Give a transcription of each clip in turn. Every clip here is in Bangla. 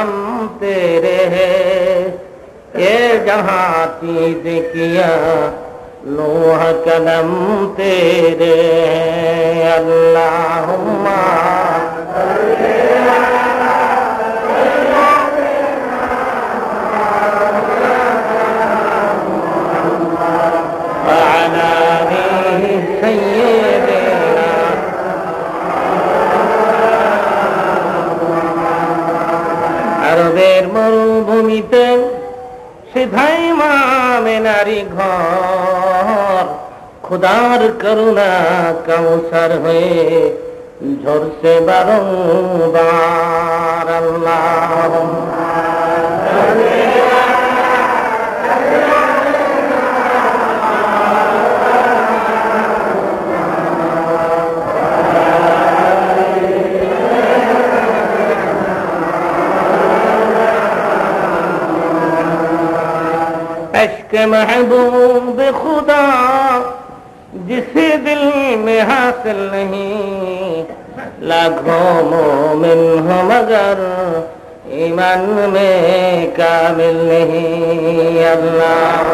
हम तेरे हैं, ये जहां चीज किया लोह कलम तेरे हैं। अल्लाहुम्मा আরবের মরুভূমিতে সিধাই মামে নারী ঘর, খুদার করুণা কাউসার হয়ে ঝরছে বারংবার। আল্লাহুম্মা इश्क़ महबूब खुदा जिसे दिल में हासिल नहीं, लाखों मोमिन हो मगर ईमान में कामिल नहीं। अल्लाह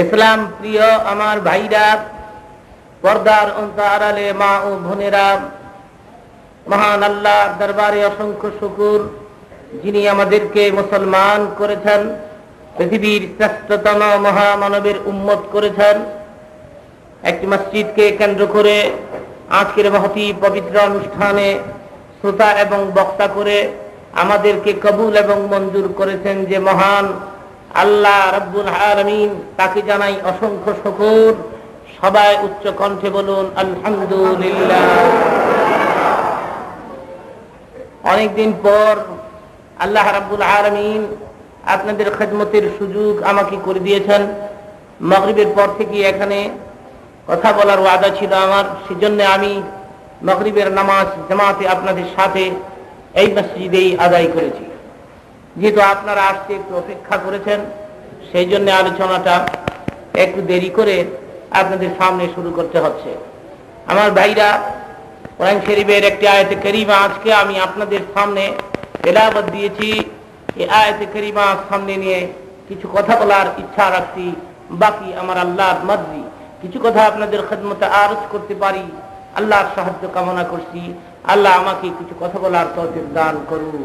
ইসলাম প্রিয় আমার ভাইরা, পর্দার অন্তরালে মা ও বোনেরা, মহান আল্লাহর দরবারে অসংখ্য শুকর, যিনি আমাদেরকে মুসলমান করেছেন, পৃথিবীর শ্রেষ্ঠতম মহামানবের উম্মত করেছেন। একটি মসজিদকে কেন্দ্র করে আজকের মহতি পবিত্র অনুষ্ঠানে শ্রোতা এবং বক্তা করে আমাদেরকে কবুল এবং মঞ্জুর করেছেন যে মহান আল্লাহ রব্বুল আলামিন, তাকে জানাই অসংখ্য শুকর। সবাই উচ্চ কণ্ঠে বলুন আলহামদুলিল্লাহ। অনেকদিন পর আল্লাহ রব্বুল আলামিন আপনাদের খেদমতের সুযোগ আমাকে করে দিয়েছেন। মাগরিবের পর থেকে এখানে কথা বলার ওয়াদা ছিল আমার, সেজন্য আমি মাগরিবের নামাজ জামাতে আপনাদের সাথে এই মসজিদেই আদায় করেছি। যেহেতু আপনারা আসতে একটু অপেক্ষা করেছেন, সেই জন্য আলোচনাটা একটু দেরি করে আপনাদের সামনে শুরু করতে হচ্ছে। আমার ভাইরা, কোরআন শরীফের একটি আয়াতে কারিমা আজকে আমি আপনাদের সামনে তেলাওয়াত দিয়েছি। এই আয়াতে কারিমা সামনে নিয়ে কিছু কথা বলার ইচ্ছা রাখছি। বাকি আমার আল্লাহর মর্জি, কিছু কথা আপনাদের খেদমতে আরজ করতে পারি, আল্লাহর সাহায্য কামনা করছি। আল্লাহ আমাকে কিছু কথা বলার তৌফিক দান করুন।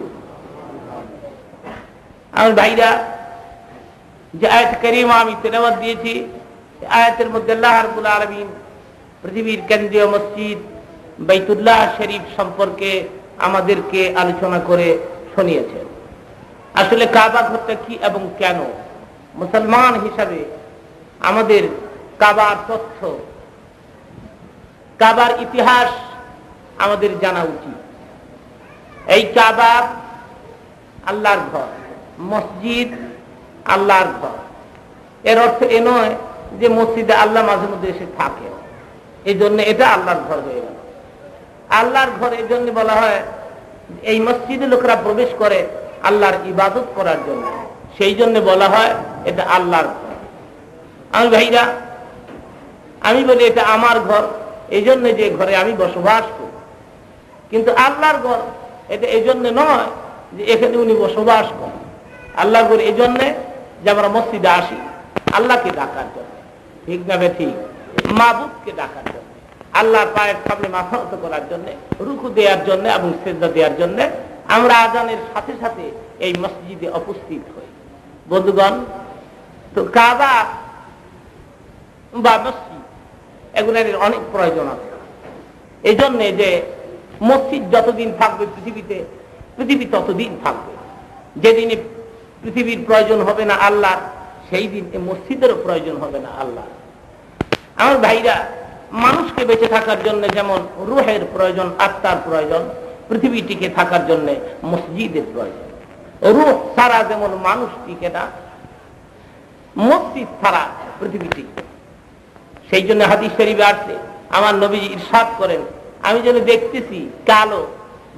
আমার ভাইরা, যে আয়াত কারিমা আমি তেলাওয়াত দিয়েছি, আয়াতের মধ্যে আল্লাহ রাব্বুল আলামিন পৃথিবীর কেন্দ্রীয় মসজিদ বাইতুল্লাহ শরীফ সম্পর্কে আমাদেরকে আলোচনা করে শুনিয়েছেন। আসলে কাবা ঘরটা কি এবং কেন, মুসলমান হিসাবে আমাদের কাবার তথ্য, কাবার ইতিহাস আমাদের জানা উচিত। এই কাবা আল্লাহর ঘর, মসজিদ আল্লাহর ঘর। এর অর্থ এ নয় যে মসজিদে আল্লাহ মাঝে মধ্যে এসে থাকে, এই জন্য এটা আল্লাহর ঘর হয়ে গেল। আল্লাহর ঘর এই জন্য বলা হয়, এই মসজিদে লোকেরা প্রবেশ করে আল্লাহর ইবাদত করার জন্য, সেই জন্য বলা হয় এটা আল্লাহর ঘর। আমার ভাইরা, আমি বলি এটা আমার ঘর এই জন্য যে ঘরে আমি বসবাস করি, কিন্তু আল্লাহর ঘর এটা এই জন্য নয় যে এখানে উনি বসবাস করেন। আল্লাহর ঘর এই জন্যে যে আমরা মসজিদে আসি আল্লাহকে ডাকার জন্য, ঠিক না ঠিক, মাবুদকে ডাকার জন্য, আল্লাহর পায়ের সামনে মাথা নত করার জন্য, রুকু দেওয়ার জন্য এবং সিজদা দেওয়ার জন্য আমরা আজানের সাথে সাথে এই মসজিদে উপস্থিত হই। বন্ধুগণ, তো কাবা বা মসজিদ এগুলোর অনেক প্রয়োজন আছে। এই জন্যে যে মসজিদ যতদিন থাকবে পৃথিবীতে, পৃথিবী ততদিন থাকবে। যেদিনে পৃথিবীর প্রয়োজন হবে না আল্লাহ, সেই দিন এই মসজিদেরও প্রয়োজন হবে না আল্লাহ। আমার ভাইরা, মানুষকে বেঁচে থাকার জন্য যেমন রুহের প্রয়োজন, আত্মার প্রয়োজন, পৃথিবী টিকে থাকার জন্য মসজিদের প্রয়োজন। রুহ ছাড়া যেমন মানুষ টিকে না, মসজিদ ছাড়া পৃথিবী টিকে। সেই জন্য হাদিস শরীফে আসছে, আমার নবী ইরশাদ করেন, আমি যেন দেখতেছি কালো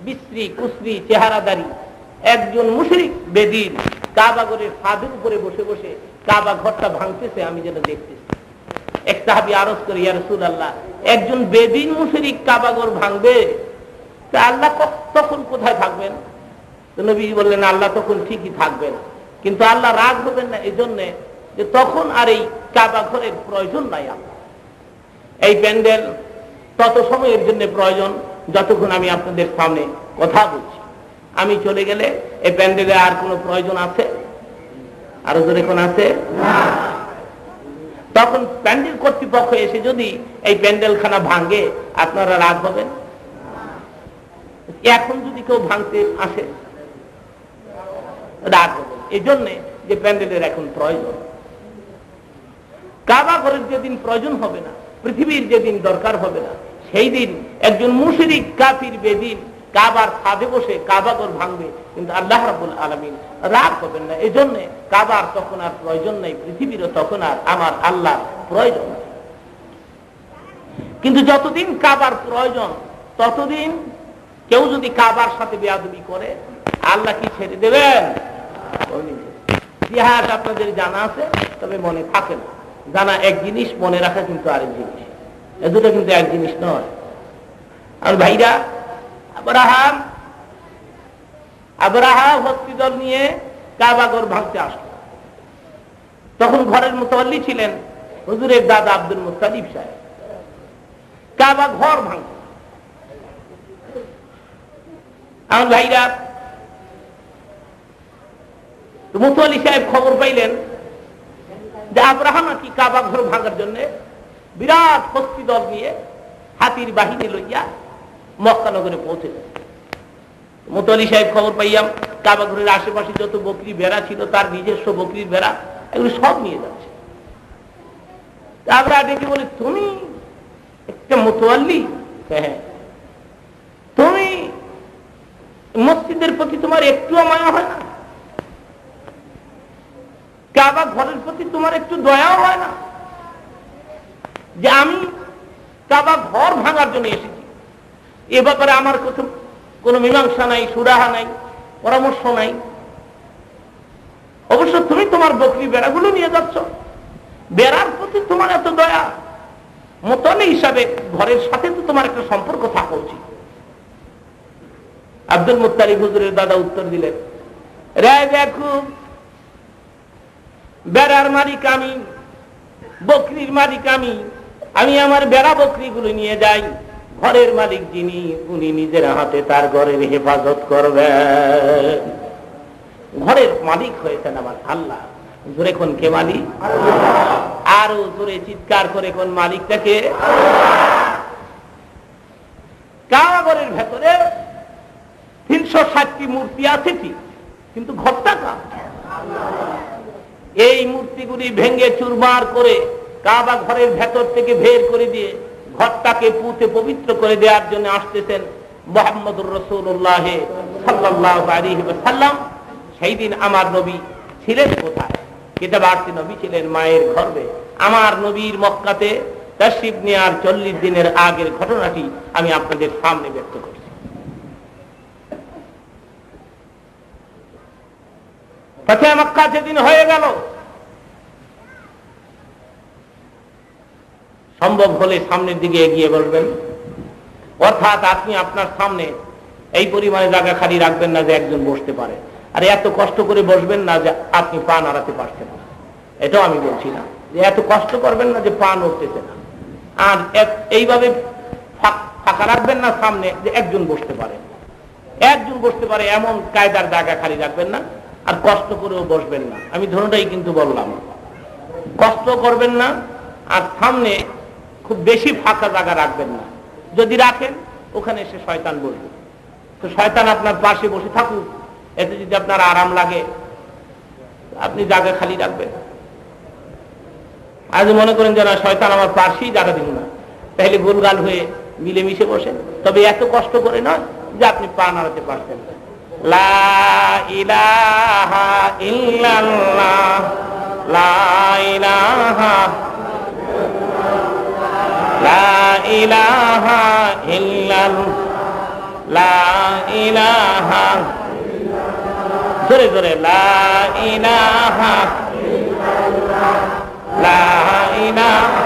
বিশ্রী কুশ্রী চেহারাদারি একজন মুশরিক বেদিন কাবাগরের ছাদের উপরে বসে বসে কাবা ঘরটা ভাঙতেছে, আমি যেন দেখতেছি। এক সাহাবী আরজ করে, ইয়া রাসূলুল্লাহ, একজন বেদিন মুশরিক কাবাগর ভাঙবে, তা আল্লাহ তখন কোথায় থাকবেন? তো নবী বললেন, আল্লাহ তখন ঠিকই থাকবেন, কিন্তু আল্লাহ রাগ হবেন না এই জন্যে যে তখন আর এই কাবা ঘরের প্রয়োজন নাই। আল্লাহ এই প্যান্ডেল তত সময়ের জন্য প্রয়োজন যতক্ষণ আমি আপনাদের সামনে কথা বলছি। আমি চলে গেলে এই প্যান্ডেলে আর কোনো প্রয়োজন আছে? আরো জোরে কোন আছে? তখন প্যান্ডেল কর্তৃপক্ষ এসে যদি এই প্যান্ডেলখানা ভাঙে, আপনারা রাগ হবেন? এখন যদি কেউ ভাঙতে আসে, রাগ হবেন এই জন্যে যে প্যান্ডেলের এখন প্রয়োজন। কাবা ঘরের যেদিন প্রয়োজন হবে না, পৃথিবীর যেদিন দরকার হবে না, সেই দিন একজন মুশরিক কাফির বেদিন কাবার ছাদে বসে কাবা ঘর ভাঙবে, কিন্তু আল্লাহ রাব্বুল আলামিন রাগ হবেন না। এই জন্য কাবার তখন আর প্রয়োজন নেই, পৃথিবীরও তখন আর আমার আল্লাহ প্রয়োজন নেই। কিন্তু যতদিন কাবার প্রয়োজন, ততদিন কেউ যদি কাবার সাথে বেয়াদবি করে, আল্লাহ কি ছেড়ে দেবেন? ইতিহাস আপনাদের জানা আছে, তবে মনে থাকে না। জানা এক জিনিস, মনে রাখা কিন্তু আরেক জিনিস, এ দুটো কিন্তু এক জিনিস নয়। আর ভাইরা, আব্রাহাম ভক্তি দল নিয়ে কাবাগর ভাঙতে আসলো। তখন ঘরের মুতাওয়াল্লি ছিলেন হুজুরের দাদা আব্দুল মুত্তালিব সাহেব। কাবা ঘর ভাঙতে, আমার ভাইরা, মুতাওয়াল্লি সাহেব খবর পাইলেন যে আব্রাহাম নাকি কাবা ঘর ভাঙার জন্য বিরাট ভক্তি দল নিয়ে হাতির বাহিনী লইয়া মক্কা নগরে পৌঁছে গেছে। মুতাওয়াল্লি সাহেব খবর পাইয়াম কাবা ঘরের আশেপাশে যত বকরি ভেড়া ছিল, তার নিজস্ব বকরির ভেড়া, এগুলো সব নিয়ে যাচ্ছে। আমরা ডেকে বলি, তুমি একটা মুতাওয়াল্লি? হ্যাঁ। তুমি মসজিদের প্রতি তোমার একটুও মায়া হয় না? কাবা ঘরের প্রতি তোমার একটু দয়াও হয় না যে আমি কাবা ঘর ভাঙার জন্য এসেছি? এ ব্যাপারে আমার কোনো মীমাংসা নাই, সুরাহা নাই, পরামর্শ নাই। অবশ্য তুমি তোমার বকরি বেড়াগুলো নিয়ে যাচ্ছ, বেড়ার প্রতি তোমার এত দয়া, মুতাওয়াল্লি হিসাবে ঘরের সাথে তো তোমার একটা সম্পর্ক থাকা উচিত। আব্দুল মুত্তালিব হুজুরের দাদা উত্তর দিলেন, রে দেখো, বেড়ার মালিক আমি, বকরির মালিক আমি, আমি আমার বেড়া বকরিগুলো নিয়ে যাই, ঘরের মালিক যিনি, উনি নিজের হাতে তার ঘরের হেফাজত করবেন। ঘরের মালিক হয়েছেন আমার আল্লাহ। জোরে কোন কে মালিক? আরো জোরে চিৎকার করে কোন মালিকটাকে? কাবা ঘরের ভেতরে 360টি মূর্তি আছে ঠিক, কিন্তু ঘরটা কার? এই মূর্তিগুলি ভেঙে চুরমার করে কাবা ঘরের ভেতর থেকে বের করে দিয়ে ঘরটাকে পুঁতে পবিত্র করে দেওয়ার জন্য আসতেছেন মুহাম্মদুর রাসূলুল্লাহ সাল্লাল্লাহু আলাইহি ওয়াসাল্লাম। সেই দিন আমার নবী ছিলেন কোথায়? কিতাবার্থী নবী ছিলেন মায়ের গর্ভে। আমার নবীর মক্কাতে তাশরীফ নেওয়ার 40 দিনের আগের ঘটনাটি আমি আপনাদের সামনে ব্যক্ত করছি। ফাতহে মক্কা যেদিন হয়ে গেল, সম্ভব হলে সামনের দিকে এগিয়ে বলবেন, অর্থাৎ আপনি আপনার সামনে এই পরিমাণে জায়গা খালি রাখবেন না যে একজন বসতে পারে, আর এত কষ্ট করে বসবেন না যে আপনি পা নাড়াতে পারছেন না। এটাও আমি বলছি না যে এত কষ্ট করবেন না যে পা নড়তেছে না, আর এইভাবে ফাঁকা রাখবেন না সামনে যে একজন বসতে পারে। একজন বসতে পারে এমন কায়দার জায়গা খালি রাখবেন না, আর কষ্ট করেও বসবেন না। আমি ধরুনটাই কিন্তু বললাম, কষ্ট করবেন না, আর সামনে খুব বেশি ফাঁকা জায়গা রাখবেন না। যদি রাখেন ওখানে এসে শয়তান বসবে, তো শয়তান আপনার পাশে বসে থাকুক, এতে যদি আপনার আরাম লাগে আপনি জায়গা খালি রাখবেন। আজ মনে করেন যে না, শয়তান আমার পাশেই জায়গা দিব না, তাহলে গোলগাল হয়ে মিলেমিশে বসেন, তবে এত কষ্ট করে নয় যে আপনি পা নাড়াতে পারছেন। লা ইলাহা ইল্লাল্লাহ, লা ইলাহা লা ইলাহা ইল্লাল্লাহ, লা ইলাহা, জোরে জোরে লা ইলাহা, লা ইলাহা,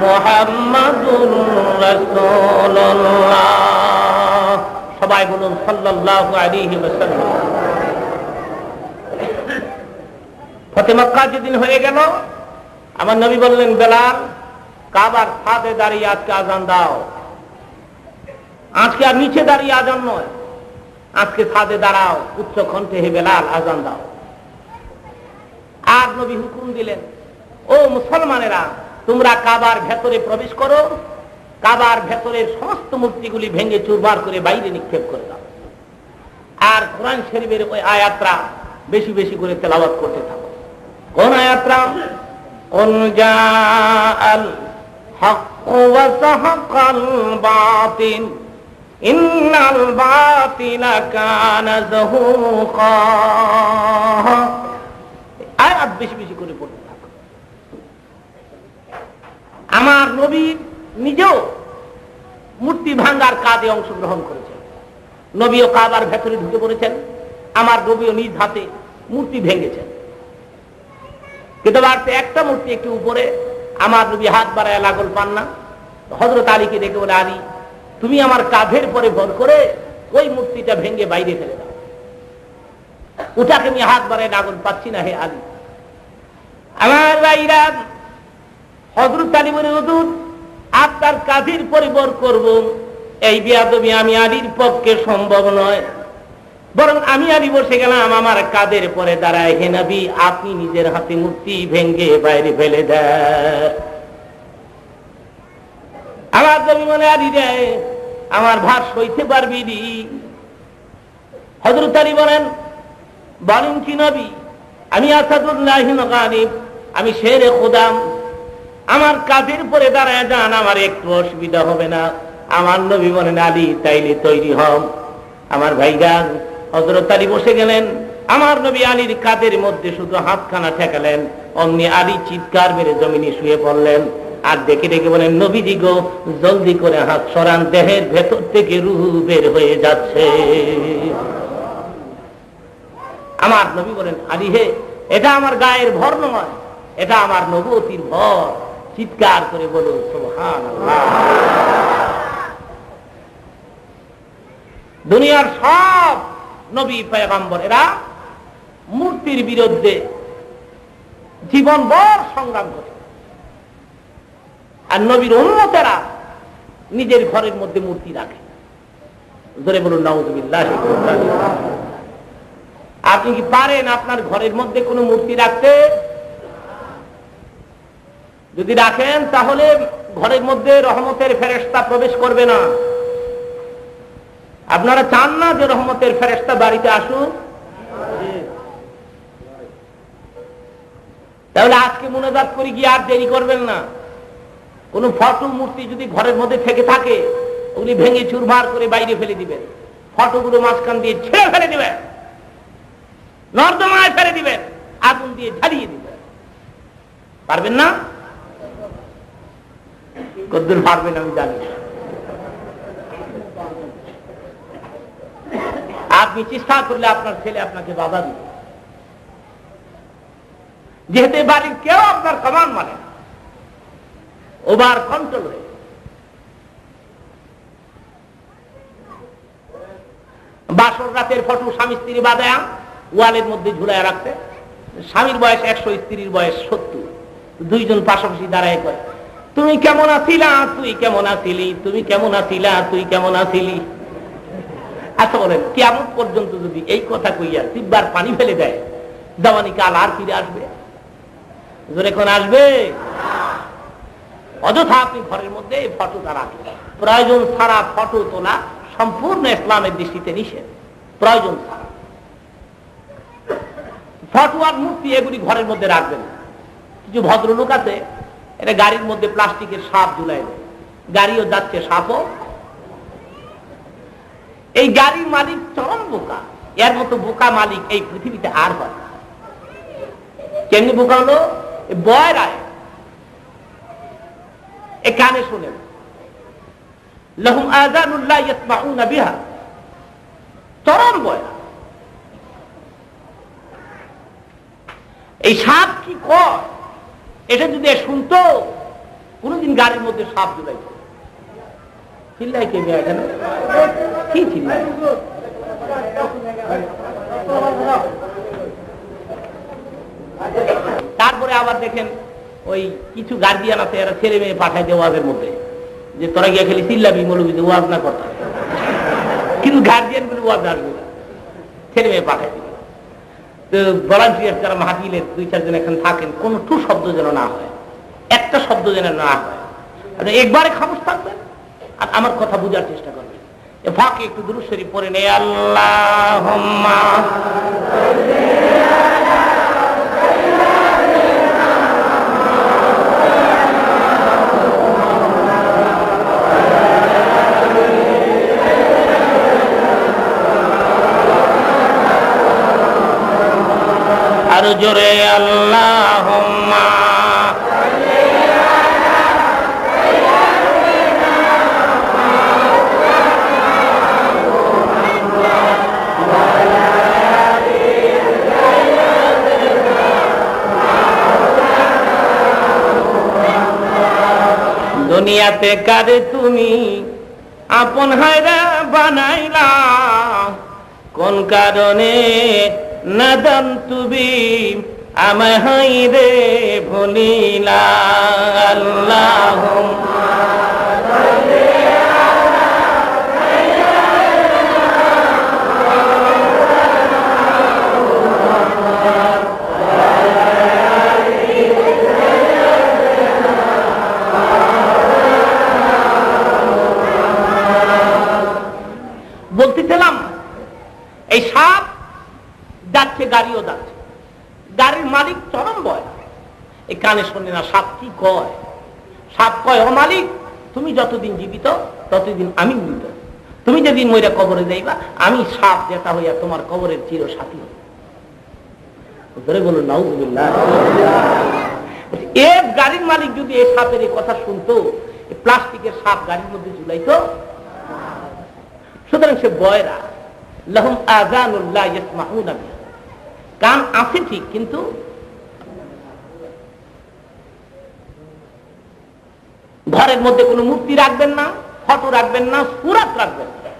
মুহাম্মাদুর রাসূলুল্লাহ। সবাই বলুন সাল্লাল্লাহু আলাইহি ওয়াসাল্লাম। ফতে মক্কা যেদিন হয়ে গেল, আমার নবী বললেন, বেলাল কাবার ছাদে দাঁড়িয়ে আজকে আজান দাও। আজকে আর নিচে দাঁড়িয়ে আজান নয়, আজকে ছাদে দাঁড়াও, উচ্চ কণ্ঠে হে বেলাল আজান দাও। আর নবী হুকুম দিলেন, ও মুসলমানেরা, তোমরা কাবার ভেতরে প্রবেশ করো, কাবার ভেতরের সমস্ত মূর্তিগুলি ভেঙে চুরমার করে বাইরে নিক্ষেপ করে দাও। আর কোরআন শরীফের ওই আয়াতটা বেশি বেশি করে তেলাওয়াত করতে থাকো। কোন আয়াতটা? কুল জাআল হক ওয়া সাহাকাল বাতিল ইন্নাল বাতিলা কানা যাহুকা। আয়াত বেশি বেশি করে পড়তে থাকো। আমার নবী নিজেও মূর্তি ভাঙ্গার কাজে অংশগ্রহণ করেছেন। নবীও কাবার ভেতরে ঢুকে পড়েছেন, আমার নবীও নিজ হাতে মূর্তি ভেঙেছেন। কিন্তু বাড়তে একটা মূর্তি একটু উপরে, আমার নবী হাত বাড়ায় লাগল পান না। হযরত আলীকে ডেকে বলে, আলী তুমি আমার কাঁধের পরে ভর করে ওই মূর্তিটা ভেঙে বাইরে ফেলে দাও, ওটাকে আমি হাত বাড়ায় লাগল পাচ্ছি না হে আলী। আমার ভাইরা, হযরত আলী বলে, হুজুর আপনার কাঁধের পরে ভর করব, এই বেয়াদবি আমি আলীর পক্ষে সম্ভব নয়, বরং আমি আলী বসে গেলাম আমার কাঁধের পরে দাঁড়ায়, হে নবী আপনি নিজের হাতে মূর্তি ভেঙে বাইরে ফেলে দেন। আমার নবী মনে, আলী রে আমার ভার সইতে পারবি নি? হযরত আলী বলেন কি নবী, আমি আসাদুল্লাহ গালিব, আমি শেরে খুদাম, আমার কাঁধের পরে দাঁড়ায় যান, আমার একটু অসুবিধা হবে না। আমার নবী বলেন, আলী তাইলে তৈরি হন। আমার ভাইজান, হযরত আলী বসে গেলেন, আমার নবী আলীর কাঁধের মধ্যে শুধু হাতখানা ঠেকালেন, অমনি আলী চিৎকার মেরে জমিনে শুয়ে পড়লেন। আর দেখে দেখে বলেন, নবীজি গো জলদি করে হাত সরান, দেহের ভেতর থেকে রূহ বের হয়ে যাচ্ছে। আমার নবী বলেন, আলী হে, এটা আমার গায়ের ভর নয়, এটা আমার নবুয়তির ভর। চিৎকার করে বলুন সুবহানাল্লাহ। দুনিয়ার সব নবী পয়গম্বর এরা মূর্তির বিরুদ্ধে জীবনভর সংগ্রাম করে, আর নবীর উম্মতেরা নিজের ঘরের মধ্যে মূর্তি রাখে। জোরে বলুন নাউযুবিল্লাহ। আপনি কি পারেন আপনার ঘরের মধ্যে কোনো মূর্তি রাখতে? যদি রাখেন তাহলে ঘরের মধ্যে রহমতের ফেরেশতা প্রবেশ করবে না। আপনারা চান না যে রহমতের ফেরেশতা বাড়িতে আসুক? তাহলে আজকে মুনাজাত করে গিয়ে আর দেরি করবেন না। কোন ফটো মূর্তি যদি ঘরের মধ্যে থেকে থাকে ওগুলি ভেঙে চুরমার করে বাইরে ফেলে দিবেন, ফটোগুলো মাঝখান দিয়ে ছেড়ে ফেলে দিবেন, নর্দমায় ফেলে দিবেন, আগুন দিয়ে ঝালিয়ে দিবেন। পারবেন না? কতদূর পারবেন আমি জানি। আপনি চেষ্টা করলে আপনার ছেলে আপনাকে বাধা দিবে, যেহেতু বাড়ির কেউ আপনার কমান মানে না, ওভার কন্ট্রোল হয়ে। বাসর রাতের ফটো স্বামী স্ত্রী বাঁধায়া ওয়ালের মধ্যে ঝুলায় রাখছে। স্বামীর বয়স 100, স্ত্রীর বয়স 70। দুইজন পাশাপাশি দাঁড়ায় কয়, তুমি কেমন আছিলা, তুই কেমন আছিলি, তুমি কেমন আছিলা, তুই কেমন আছিলি। আচ্ছা বলেন, কিয়ামত পর্যন্ত যদি এই কথা কইয়া তিব্বার পানি ফেলে দেয়, জওয়ানি কাল আর ফিরে আসবে? জোরে কোন আসবে? অযথা আপনি ঘরের মধ্যে এই ফটোটা রাখেন। প্রয়োজন ছাড়া ফটো তোলা সম্পূর্ণ ইসলামের দৃষ্টিতে নিষেধ। প্রয়োজন ছাড়া ফটো আর মূর্তি এগুলি ঘরের মধ্যে রাখবেন। কিছু ভদ্রলোক আছে, এটা গাড়ির মধ্যে প্লাস্টিকের সাপ ঝুলাই দেয়, গাড়িও যাচ্ছে সাপও। এই গাড়ির মালিক চরম বোকা, এর মতো বোকা মালিক এই পৃথিবীতে আর হয়। কেমনি বোকা হলো? বয়রায় এ কানে শোনেন, লাহুম আযানুন লা ইয়াসমাউনা বিহা, চরম বয়রা। এই সাপ কি কয় এটা যদি শুনতো, কোনদিন গাড়ির মধ্যে সাপ ঝুলাইতো। চিল্লাই কে মেয়ে এখানে? কি চিল্লাই? তারপরে আবার দেখেন ওই কিছু গার্জিয়ান আছে, এরা ছেলে মেয়ে পাঠায় দেয় ওয়াজের মধ্যে, যে তোরা গিয়ে খালি চিল্লাবি মৌলবীতে ওয়াজ না করতে। কিন্তু গার্জিয়ান গুলো ওয়াজ আসবে না, ছেলে মেয়ে পাঠায় দিবে। তো ভলান্টিয়ার যারা মাহফিলের 2-4 জন এখানে থাকেন, কোন টু শব্দ যেন না হয়, একটা শব্দ যেন না হয়। একবারে খামোশ থাকবেন আর আমার কথা বুঝার চেষ্টা করবেন। এ ফাঁকে একটু দুরূদ শরীফ পড়ে নেই, আল্লাহুম্মা আরো জোরে আল্লাহুম্মা দুনিয়াতে কারে তুমি আপন হায়রা বানাইলা, কোন কারণে নাদান তুমি আমায় হাইরে ভুলিলা। আল্লাহুম্মা বলতেছিলাম, এই সাপ যাচ্ছে, গাড়িও যাচ্ছে, গাড়ির মালিক চরম বয়। এই কানে শোনে না সাপ কি কয়। সাপ কয়, ও মালিক, তুমি যতদিন জীবিত ততদিন আমি মৃত, তুমি যেদিন মইরা কবরে যাইবা আমি সাপ যেটা হইয়া তোমার কবরের চির সাথী হব। বলুন নাউযুবিল্লাহ। এক গাড়ির মালিক যদি এই সাপের এই কথা শুনতো, প্লাস্টিকের সাপ গাড়ির মধ্যে ঝুলাইতো। সুতরাং সে বয়রা। লাহুম আযানুন লা ইয়াসমাউনা বিহা, কান আছে ঠিক, কিন্তু ঘরের মধ্যে কোনো মূর্তি রাখবেন না, ফটো রাখবেন না, সূরাত রাখবেন না।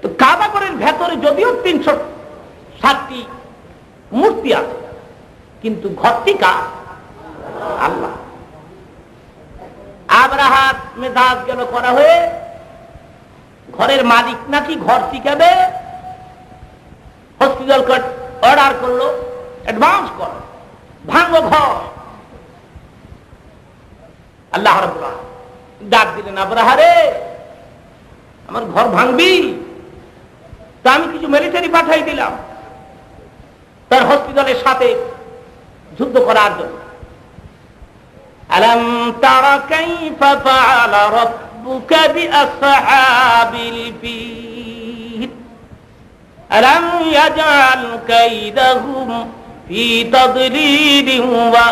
তো কাবা ঘরের ভেতরে যদিও 307টি মূর্তি আছে, কিন্তু ঘরটি কার? আল্লাহ। আব্রাহার মেজাজ গেল করা হয়ে, ঘরের মালিক নাকি ঘর টিকাবে, হসপিটাল অর্ডার করলো, অ্যাডভান্স কর, ভাঙো ঘর। আল্লাহ রাব্বুল আলামিন ডাক দিলেন, আব্রাহা রে, আমার ঘর ভাঙবি? তা আমি কিছু মিলিটারি পাঠাই দিলাম, তার হসপিটালের সাথে যুদ্ধ করার জন্য। আলাম তারা কাইফা ফাআলা রাব্বুকা বিআসহাবিল ফিল আলাম ইয়াজআল কাইদাহুম ফি তাদলিলিন ওয়া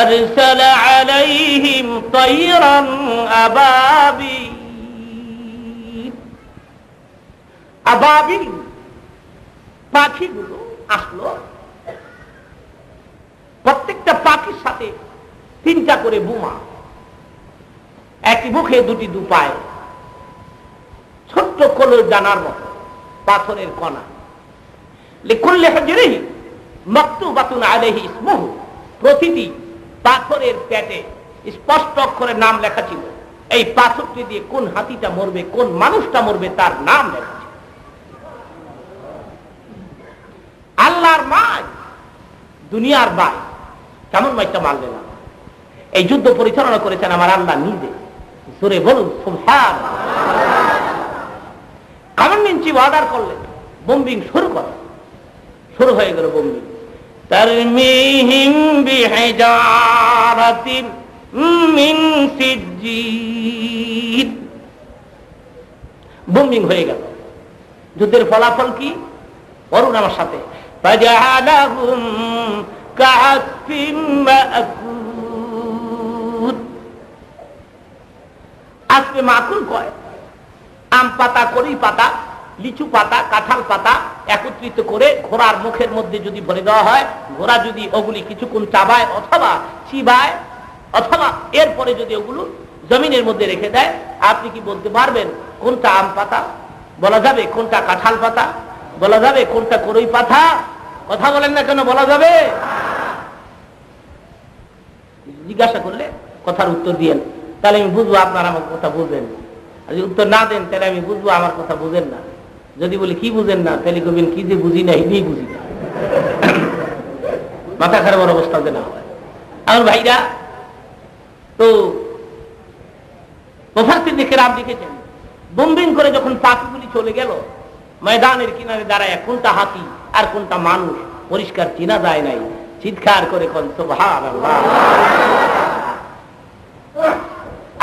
আরসালা আলাইহিম তায়রান আবাবিল। আবাবিল পাখিগুলো আসলো, প্রত্যেকটা পাখির সাথে 3টা করে বোমা, একই মুখে দুটি দুপায়, ছোট্ট কলর দানার মতো পাথরের কণা। লিকুল্লি হুজরিহি মাকতুবাতুন আলাইহি ইসমুহু, প্রতিটি পাথরের পেটে স্পষ্ট অক্ষরে নাম লেখা ছিল। এই পাথরটি দিয়ে কোন হাতিটা মরবে, কোন মানুষটা মরবে, তার নাম লেখা ছিল। আল্লাহর মাই, দুনিয়ার মাই, কেমন মাইটা মারলে না? এই যুদ্ধ পরিচালনা করেছেন আমার আল্লাহ নিজে। জোরে বলুন সুবহানাল্লাহ। গভর্নমেন্ট অর্ডার করলেন, বোম্বিং শুরু করে, শুরু হয়ে গেল বোম্বিং। তারমিহিম বিহিজারাতিন মিন সিজ্জিল, বোম্বিং হয়ে গেল। যুদ্ধের ফলাফল কি? বলুন আমার সাথে, ফাজআলাহুম কাআসফিন মাকুল। আসবে মাকুল কয় আম পাতা, কড়ি পাতা, লিচু পাতা, কাঁঠাল পাতা একত্রিত করে ঘোড়ার মুখের মধ্যে যদি ভরে দেওয়া হয়, ঘোড়া যদি ওগুলি কিছুক্ষণ চাবায় অথবা চিবায়, অথবা এরপরে যদি ওগুলো জমিনের মধ্যে রেখে দেয়, আপনি কি বলতে পারবেন কোনটা আম পাতা? বলা যাবে। কোনটা কাঁঠাল পাতা? বলা যাবে। কোনটা কড়ই পাতা? কথা বলেন না কেন, বলা যাবে? জিজ্ঞাসা করলে কথার উত্তর দিয়েন, তাহলে আমি বুঝবো আপনার আমার কথা বুঝবেন। আর যদি উত্তর না দেন তাহলে আমি বুঝবো আমার কথা বুঝেন না। যদি বলি কি বুঝেন না, তাহলে কবেন কি যে বুঝি না, এটাই বুঝি না। মাথা খারাপ অবস্থা না হয়। আমার ভাইরা, তো মুফাসসিরিন কিরাম লিখেছেন, বোম্বিং করে যখন পাখিগুলি চলে গেল, ময়দানের কিনারে দাঁড়ায় কোনটা হাতি আর কোনটা মানুষ পরিষ্কার চেনা যায় নাই। চিৎকার করে কোন সুবহানাল্লাহ।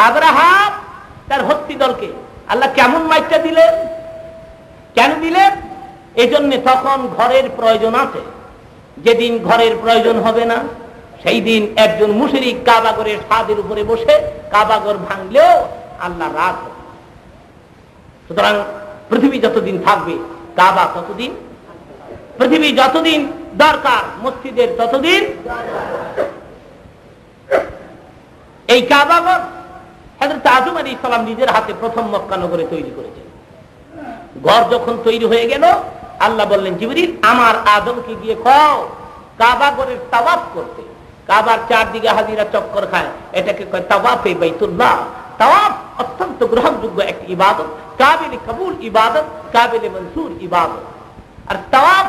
আবরাহা তার হস্তি দলকে আল্লাহ কেমন মাইটটা দিলেন? কেন দিলেন? এজন্য তখন ঘরের প্রয়োজন আছে। যেদিন ঘরের প্রয়োজন হবে না, সেই দিন একজন মুশরিক কাবাগরের ছাদের উপরে বসে কাবাগর ভাঙলেও আল্লাহ রাগ হবে। সুতরাং পৃথিবী যতদিন থাকবে কাবা ততদিন, পৃথিবী যতদিন দরকার মসজিদের ততদিন। এই কাবাগর হযরত আদম আলাইহিস সালাম নিজের হাতে প্রথম মক্কা নগরে তৈরি করেছেন। ঘর যখন তৈরি হয়ে গেল, আল্লাহ বললেন জিবরিল আমার আদমকে গিয়ে কও কাবাগরের তাওয়াফ করতে। কাবার চারদিকে হাজিরা চক্কর খায়, এটাকে কয় তাওয়াফে বাইতুল্লাহ। তাওয়াফ অত্যন্ত গ্রহণযোগ্য একটি ইবাদত, কাবিল কবুল ইবাদত, কাবিল মনসুর ইবাদত। আর তাওয়াফ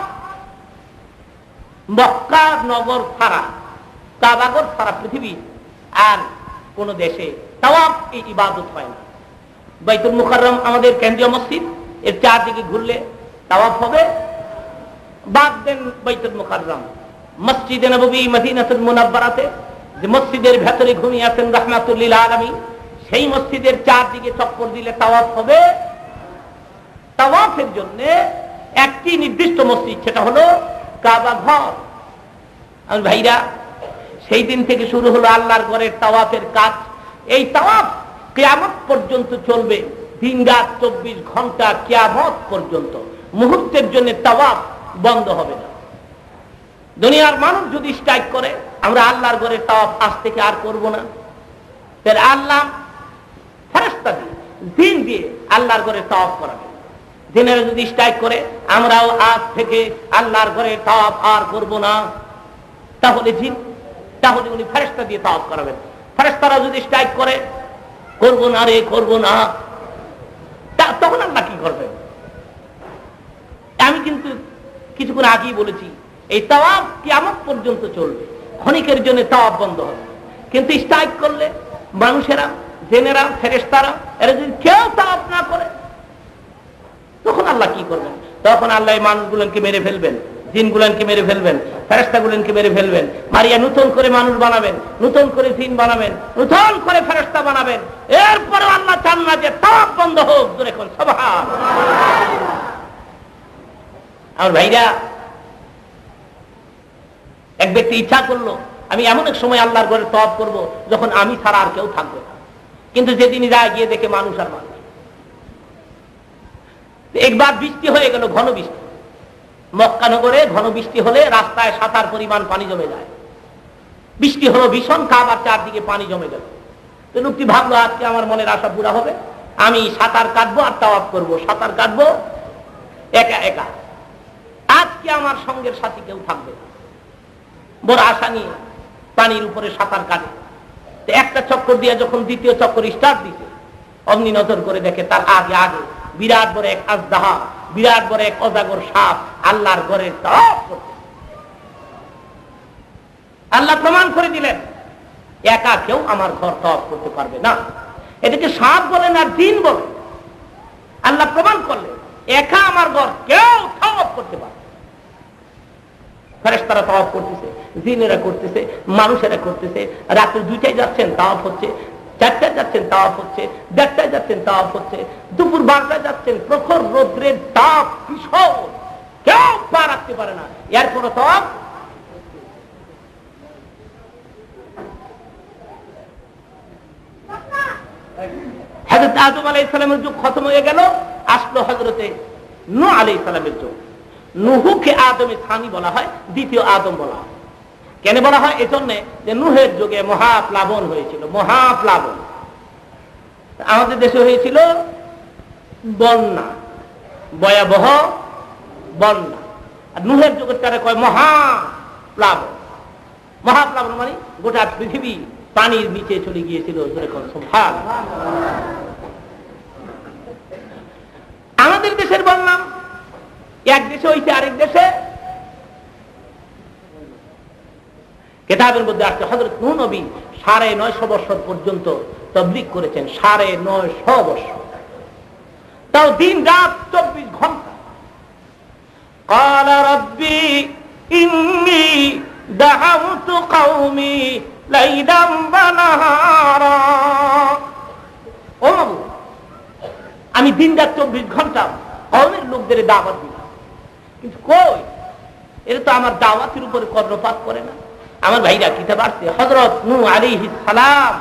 মক্কা নগর ছাড়া, কাবাগর ছাড়া পৃথিবী আর কোন দেশে তাওয়াফ এই ইবাদত হয় না। বাইতুল মুকাররম আমাদের কেন্দ্রীয় মসজিদ, এর চারদিকে ঘুরলে তাওয়াফ হবে। বাদ দেন বাইতুল মুকাররম, মসজিদে নববী মদিনাতুল মুনাওয়ারাতে যে মসজিদের ভেতরে ঘুমিয়ে আছেন রাহমাতুল লিল আলামিন, সেই মসজিদের চারদিকে চক্কর দিলে তাওয়াফ হবে। তাওয়াফের জন্য একটি নির্দিষ্ট মসজিদ, সেটা হলো কাবা ঘর। আর ভাইরা, সেই দিন থেকে শুরু হলো আল্লাহর ঘরের তাওয়াফের কাজ। এই তাওয়াফ কিয়ামত পর্যন্ত চলবে, দিন রাত 24 ঘন্টা, কিয়ামত পর্যন্ত মুহূর্তের জন্য তাওয়াফ বন্ধ হবে না। দুনিয়ার মানুষ যদি স্ট্রাইক করে আমরা আল্লাহর ঘরের তাওয়াফ আজ থেকে আর করব না, তাহলে আল্লাহ ফেরেশতা দিয়ে জিন দিয়ে আল্লাহর ঘরের তাওয়াফ করাবে। জিনেরা যদি স্ট্রাইক করে আমরাও আজ থেকে আল্লাহর ঘরের তাওয়াফ আর করব না, তাহলে জিন, তাহলে উনি ফেরেশতা দিয়ে তাওয়াফ করাবেন। ফেরেশতারা যদি স্ট্রাইক করে করব না রে, করব না, তখন আল্লাহ কি করবেন? আমি কিন্তু কিছুক্ষণ আগেই বলেছি এই তাওয়াফ কিয়ামত পর্যন্ত চলবে, ক্ষণিকের জন্য তাওয়াফ বন্ধ হবে। কিন্তু স্ট্রাইক করলে মানুষেরা, জেনেরা, ফেরেশতারা, এরা যদি কেউ তাওয়াফ না করে তখন আল্লাহ কি করবেন? তখন আল্লাহ মানুষগুলোকে মেরে ফেলবেন, জিনগুলোকে মেরে ফেলবেন, ফেরেশতাগুলোকে মেরে ফেলবেন, মারিয়া নতুন করে মানুষ বানাবেন, নতুন করে জিন বানাবেন, নতুন করে ফেরেশতা বানাবেন। এরপরে আল্লাহ চান না যে তাওয়াফ বন্ধ হোক। জোরে কোন সুবহানাল্লাহ। আমার ভাইরা, এক ব্যক্তি ইচ্ছা করলো আমি এমন এক সময় আল্লাহর ঘরে তওয়াফ করব যখন আমি ছাড়া আর কেউ থাকবে না, কিন্তু যেদিনই যায় গিয়ে দেখে মানুষ আর মানুষ। একবার বৃষ্টি হয়ে গেল, ঘন বৃষ্টি। মক্কা নগরে ঘন বৃষ্টি হলে রাস্তায় সাঁতার পরিমাণ পানি জমে যায়। বৃষ্টি হলো ভীষণ, কাবার চারদিকে পানি জমে গেল। তো লোকটি ভাবলো আজকে আমার মনের আশা পুরা হবে, আমি সাঁতার কাটবো আর তাওয়াফ করবো, সাঁতার কাটবো একা একা, আজকে আমার সঙ্গের সাথী কেউ থাকবে না। বড় আশা নিয়ে পানির উপরে সাঁতার কাটে। একটা চক্কর দিয়ে যখন দ্বিতীয় চক্কর স্টার্ট দিতে, অমনি নজর করে দেখে তার আগে আগে বিরাট বড় এক আজদাহা, বিরাট বড় এক অজাগর সাপ আল্লাহর ঘরের তাওয়াফ করতে। আল্লাহ প্রমাণ করে দিলেন একা কেউ আমার ঘর তাওয়াফ করতে পারবে না। এটাকে সাপ বলেন আর জিন বলেন। আল্লাহ প্রমাণ করলেন একা আমার ঘর কেউ তাওয়াফ করতে পারবে। ফেরেশতারা তাওয়াফ করতেছে, জিনেরা করতেছে, মানুষেরা করতেছে। রাত্রে 2টায় যাচ্ছেন তাওয়াফ হচ্ছে, 4টায় যাচ্ছেন তাওয়াফ হচ্ছে, 1:30টায় যাচ্ছেন তাওয়াফ হচ্ছে, দুপুর 12টায় যাচ্ছেন। প্রখর রৌদ্রের তাপ ভীষণ, কেউ পা রাখতে পারে না। এরপর তাওয়াফ। হযরত আদম আলাইহিস সালামের যুগ খতম হয়ে গেল, আসলো হযরতে নূহ আলাইহিস সালামের যুগ। নুহুকে আদমে থানি বলা হয়, দ্বিতীয় আদম বলা হয়। কেন বলা হয়? এজন্য যে নুহের যুগে মহাপ্লাবন হয়েছিল, মহাপ্লাবন। আমাদের দেশে হয়েছিল বন্যা, ভয়াবহ বন্যা। আর নুহের যুগের তারা কয় মহাপ্লাবন। মহাপ্লাবন মানে গোটা পৃথিবী পানির নিচে চলে গিয়েছিল। আমাদের দেশের বললাম এক দেশে হইছে, আরেক দেশে কিতাবের মধ্যে আসছে হযরত নূহ নবী 950 বছর পর্যন্ত তাবলীগ করেছেন। 950 বছর, তাও দিন রাত 24 ঘন্টা। قال ربي إني دعوت قومي ليلا ونهارا। আমি দিন রাত 24 ঘন্টা কওমের লোকদের দাওয়াত দিলাম, কিন্তু কই এটা তো আমার দাওয়াতের উপরে কর্ণপাত করে না। আমার ভাইরা কিতাব আসছে হযরত নূহ আলাইহিস সালাম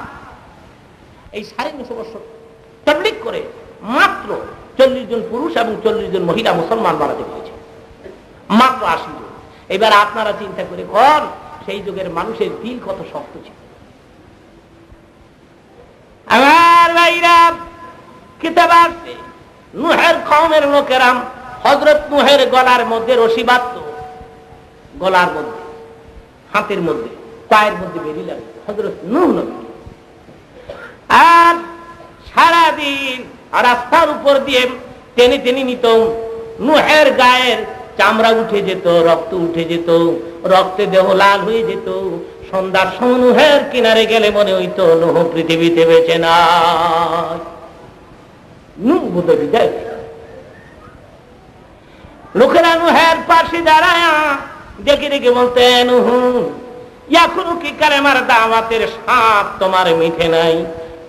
এই 950 বছর তাবলীগ করে মাত্র 40 জন পুরুষ এবং 40 জন মহিলা মুসলমান বানাতে পেরেছে, মাত্র 80 জন। এবার আপনারা চিন্তা করে কোন সেই যুগের মানুষের দিল কত শক্ত ছিল। আমার ভাইরা কিতাব আসছে নূহের কওমের লোকেরা হযরত নূহের গলার মধ্যে রশি বাঁধত, গলার মধ্যে, হাতের মধ্যে, পায়ের মধ্যে বেরিয়ে লাগতো হযরত নূহ নবী। আর সারাদিন রাস্তার উপর দিয়ে টেনে টেনে নিত। নূহের গায়ের চামড়া উঠে যেত, রক্ত উঠে যেত, রক্তে দেহ লাল হয়ে যেত। সন্ধ্যার সময় নূহের কিনারে গেলে মনে হইতো নূহ পৃথিবীতে বেঁচে নাই। নূহ বোধহয় বিদায়। লোকেরা নূহের পাশে দাঁড়ায় ডেকে ডেকে বলতেন, নূহ এখনো কি কালেমার দাওয়াতের স্বাদ তোমার মিঠে নাই?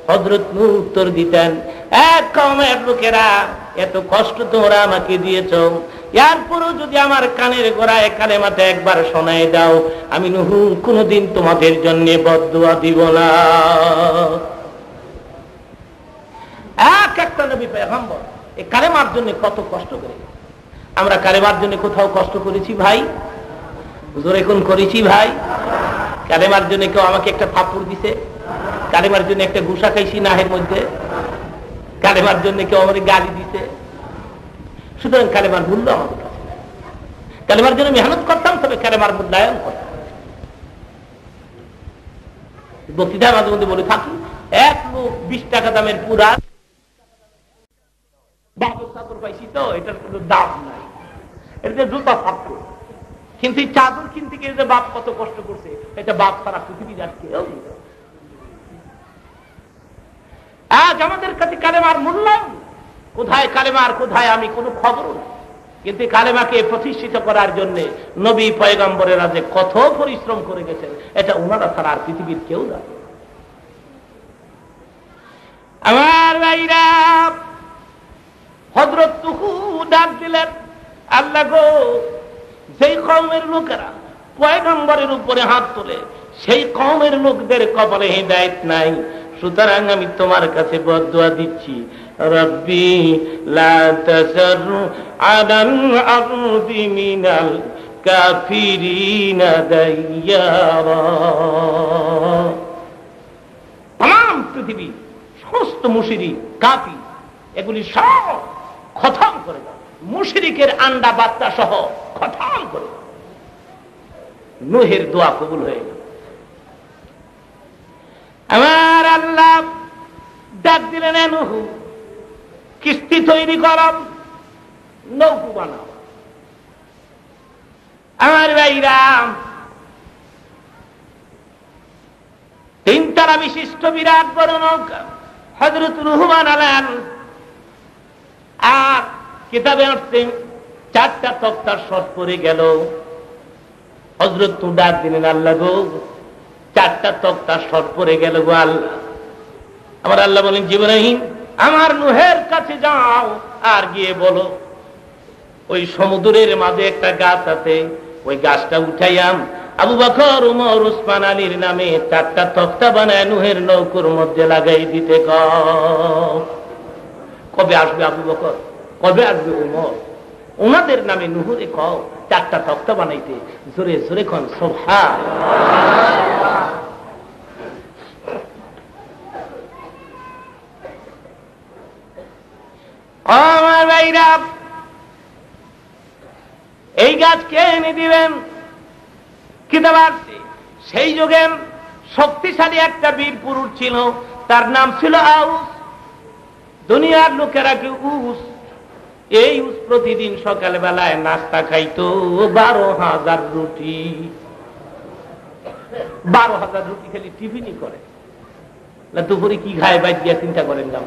হযরত নূহ উত্তর দিতেন, এক কওমের লোকেরা এত কষ্ট তোমরা আমাকে দিয়েছ, এরপরও যদি আমার কানের গোড়ায় কালেমাটা একবার শোনায় দাও, আমি নূহ কোনদিন তোমাদের জন্য বদদুয়া দিব না। এক একটা নবী পয়গম্বর এই কালেমার জন্য কত কষ্ট করে। আমরা কালেমার জন্য কোথাও কষ্ট করেছি ভাই? জোরে কোন করেছি ভাই? কালেমার জন্য কেউ আমাকে একটা থাপ্পড় দিছে? কালেমার জন্য একটা ঘুষা খাইছি নাহের মধ্যে? কালেমার জন্য কেউ আমাদের গালি দিছে? সুতরাং কালেমার মূল্য আমাদের কাছে। কালেমার জন্য মেহনত করতাম, তবে কালেমার মূল্যায়ন করতাম। বক্তৃতার মাঝে মধ্যে বলে থাকি, এক লোক 20 টাকা দামের পুরা চাদর পাইছি, তো এটার কোনো দাম নাই, এটা জুতা ছাত্র। কিন্তু এই চাদর কিনতে গিয়ে যে বাপ কত কষ্ট করছে, এটা বাপ সারা পৃথিবী যাচ্ছে। আজ আমাদের কাছে কালেমার মূল্যায়ন কোথায়? কালেমার কোথায় আমি কোনো খবরও নাই। কিন্তু কালেমাকে প্রতিষ্ঠিত করার জন্য নবী পয়গম্বরেরা যে কত পরিশ্রম করে গেছেন এটা ওনারা ছাড়া আর পৃথিবীর কেউ জানে। আমার ভাইরা, হযরত নূহ ডাক দিলেন, আল্লাহ গো, যেই কওমের লোকেরা পয়গম্বরের উপরে হাত তোলে সেই কওমের লোকদের কপালে হিদায়াত নাই, সুতরাং আমি তোমার কাছে বদদুয়া দিচ্ছি, রব্বি লা তাযার আলাল আরদি মিনাল কাফিরিনা দাইয়ারা। তাম পৃথিবী সমস্ত মুশরিক কাফির এগুলি সব খতম করে দাও, মুশরিকের আন্ডা বাচ্চা সহ খতম করে দাও। নূহের দোয়া কবুল হয়ে গেল। আমার আল্লাহ ডাক দিলেন, নূহ কিস্তি তৈরি করম, নৌকো বানাও। আমার ভাইরা, 3 তলা বিশিষ্ট বিরাট বড় নৌকা হযরত নূহ বানালেন। আর কিতাবে আসছে 4টা তক্তার শর্ট পড়ে গেল। হযরত নূহ ডাক দিলেন, আল্লাহ গো, 4টা তক্তার শর্ট পড়ে গেল গো আল্লাহ। আমার আল্লাহ বলেন, জিবরাইল আমার নূহের কাছে যাও আর গিয়ে বলো ওই সমুদ্রের মাঝে একটা গাছ আছে, ওই গাছটা উঠাইয়াম আবু বকর, উমর, উসমান, আলীর নামে 4টা তক্তা বানায় নূহের নৌকোর মধ্যে লাগাই দিতে কও। কবে আসবে আবু বকর, কবে আসবে উমর, ওনাদের নামে নূহরে কও 4টা তক্তা বানাইতে। জোরে জোরে কোন সুবহানাল্লাহ। আমার ভাইরা, এই গাছ কে এনে দিবেন? কিতাব আছে সেই যুগে শক্তিশালী একটা বীর পুরুষ ছিল, তার নাম ছিল আউস। দুনিয়ার লোকেরা কি উস, এই উস প্রতিদিন সকাল বেলায় নাস্তা খাইতো 12,000 রুটি। 12,000 রুটি খালি টিফিনই করে, দুপুরে কি খায় বাইর দিয়া চিন্তা করেন না।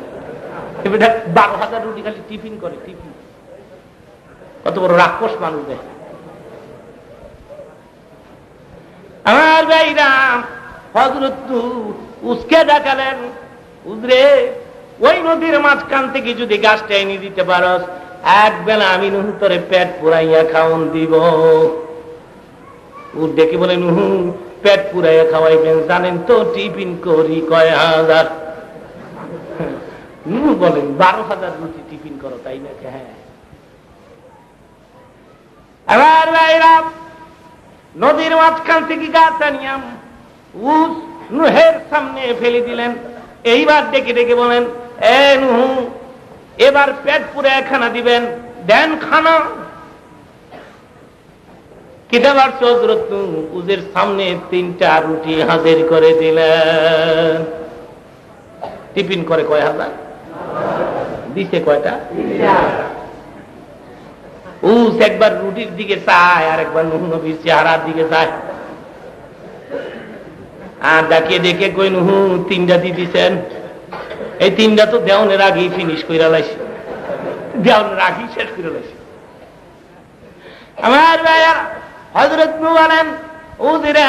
12,000 রুটি খালি টিফিন করে, টিফিন। কত বড় রাক্ষস মানুষ দেখে। আমার ভাইরা, হযরত উসকে ডাকালেন, উজরে ওই নদীর মাঝখান থেকে যদি গাছটা এনে দিতে পারস, এক বেলা আমি নূহ তোরে পেট পুরাইয়া খাওন দিব। উঠ ডেকে বলে, নূহ পেট পুরাইয়া খাওয়াইবেন, জানেন তো টিফিন করি কয় হাজার। নূহ বলেন, 12,000 রুটি টিফিন করো, তাই নাকি? হ্যাঁ। আমার ভাইরা, নদীর মাঝখান থেকে গাছ আনিয়াম উস নূহের সামনে ফেলে দিলেন। এইবার ডেকে ডেকে বলেন, এ নূহ, এবার পেট পুরে খানা দিবেন, দেন খানা। কিতাবার হযরত উজের সামনে 3টা রুটি হাজির করে দিলেন। টিফিন করে কয় হাজার দিছে? কয়টা? উস একবার রুটির দিকে চায়, আর একবার নূহ নবীর চেহারার দিকে চায়। আর ডাকিয়ে দেখে কই, নূহ 3টা দিতেছেন। এই 3টা তো দেওয়ানের আগেই ফিনিশ করে লাইছে, দেওয়ানের আগেই শেষ করে লাইছে। আমার ভাইয়া, হযরত নূহ বলেন, উজিরে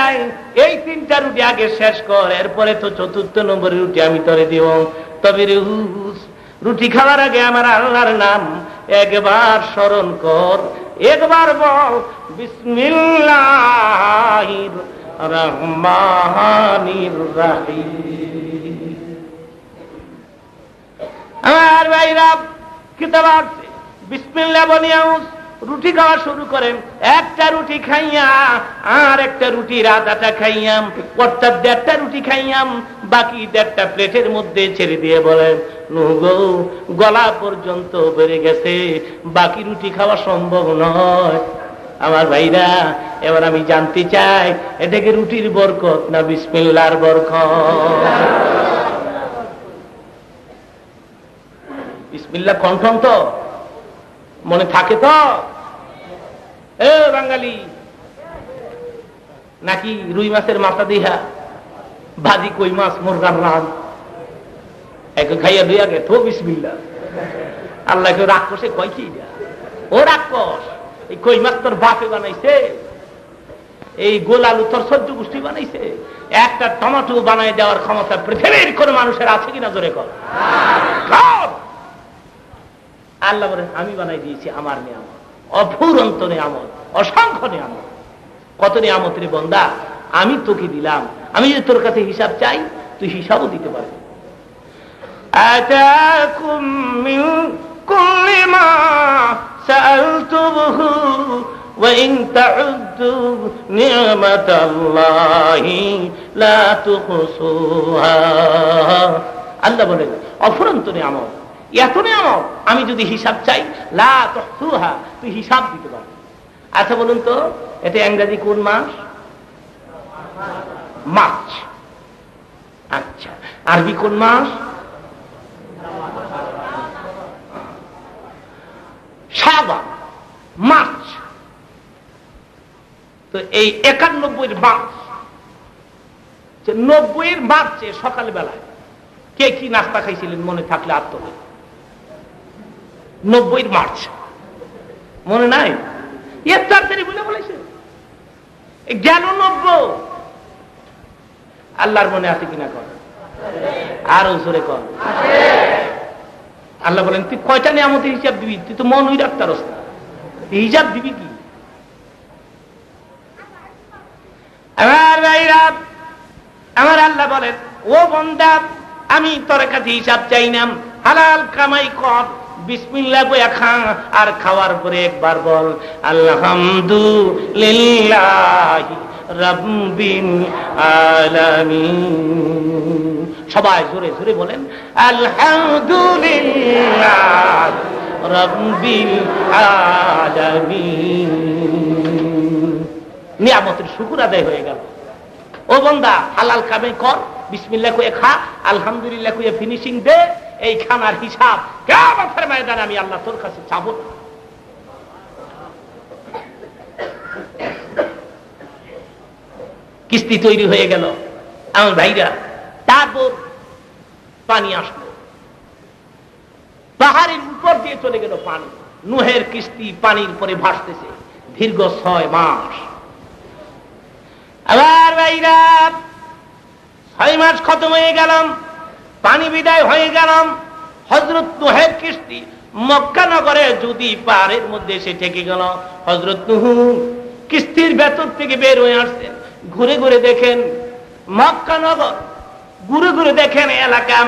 এই 3টা রুটি আগে শেষ কর, এরপরে তো 4র্থ নম্বরের রুটি আমি তোরে দিব। তবে রে উস, রুটি খাওয়ার আগে আমার আল্লাহর নাম একবার স্মরণ কর, একবার বল বিসমিল্লাহির রহমানির রহিম। আমার ভাইরা, কিতাব আছে বিসমিল্লাহ বলিয়া রুটি খাওয়া শুরু করেন। একটা রুটি খাইয়া আর একটা রুটি রাতাটা খাইয়াম, অর্থাৎ 1.5টা রুটি খাইয়াম, বাকি 1.5টা প্লেটের মধ্যে ছেড়ে দিয়ে বলেন, নূহ গো, গলা পর্যন্ত বেড়ে গেছে, বাকি রুটি খাওয়া সম্ভব নয়। আমার ভাইরা, এবার আমি জানতে চাই, এটাকে রুটির বরকত না বিসমিল্লাহর বরকত? বিসমিল্লাহ কণ্ঠন তো মনে থাকে তো? এ বাঙালি, নাকি রুই মাছের মাথা দিহা ভাজি, কই মাছ, মুরগার রান এক খাইয়া দুই আগে তো বিসমিল্লাহ। আল্লাহ রাক্ষসে কয় কি, ও রাক্ষস, এই কই মাছ তোর বাপে বানাইছে, এই গোল আলু তোর সহ্য গোষ্ঠী বানাইছে, একটা টমেটো বানাই দেওয়ার ক্ষমতা পৃথিবীর কোন মানুষের আছে কিনা জোরে কর। আল্লাহ বলেন আমি বানাই দিয়েছি আমার নিয়ামত, অফুরন্ত নিয়ামত, অসংখ্য নিয়ামত। কত নিয়ামত রে বন্দা আমি তোকে দিলাম, আমি যদি তোর কাছে হিসাব চাই তুই হিসাবও দিতে পারবি। আতাকুম মিন কুল্লি মা সাআলতুমুহু ওয়া ইন তাউদ্দু নি'মাতাল্লাহি লা তুহসুহা। আল্লাহ বলেন অফুরন্ত নিয়ামত, এত নিয়ামত আমি যদি হিসাব চাই লা তুহসুহা, তুই হিসাব দিতে পারবি। আচ্ছা বলুন তো এটা ইংরেজি কোন মাস? মার্চ। আচ্ছা আরবি কোন মাস? শাবান। মার্চ। তো এই 91 মার্চ, 90 মার্চে সকাল বেলায় কে কি নাস্তা খাইছিলেন মনে থাকলে আত্মকে? 90 মার্চ মনে নাই? এর তাড়াতাড়ি বলে বলেছে গেল 90। আল্লাহর মনে আছে কিনা কর, আর জোরে কর। আল্লাহ বলেন তুই কয়টা নিয়ামতের হিসাব দিবি? তুই তো মন ওই ডাক্তার হিসাব দিবি কি? আমার ভাইরা, আমার আল্লাহ বলেন ও বান্দা আমি তোর কাছে হিসাব চাই না, হালাল কামাই কর, বিসমিল্লাহ বলে খা, আর খাওয়ার পরে একবার বল আলহামদুলিল্লাহি রাব্বিল আলামিন। সবাই জোরে জোরে বলেন আলহামদুলিল্লাহ রাব্বিল আলামিন। নিয়ামতের শুকর আদায় হয়ে গেল। ও বান্দা হালাল কামাই কর, বিসমিল্লাহ কয়ে খা, আলহামদুলিল্লাহ কয়ে ফিনিশিং দে। এই খানার হিসাব কিয়ামতের ময়দানে আমি আল্লাহ তোর কাছে চাবো না। কিস্তি তৈরি হয়ে গেল আমার ভাইরা। তারপর পানি আসলো, পাহাড়ের উপর দিয়ে চলে গেল পানি। নুহের কিস্তি পানির পরে ভাসতেছে দীর্ঘ 6 মাস। আবার ভাইরা 6 মাস খতম হয়ে গেলাম, পানি বিদায় হয়ে গেলাম। হযরত নূহের কিস্তি মক্কা নগরে যদি পাহাড়ের মধ্যে এসে ঠেকে গেল। হযরত নূহ কিস্তির ভেতর থেকে বের হয়ে আসছেন, ঘুরে ঘুরে দেখেন মক্কা নগর, ঘুরে ঘুরে দেখেন এলাকা,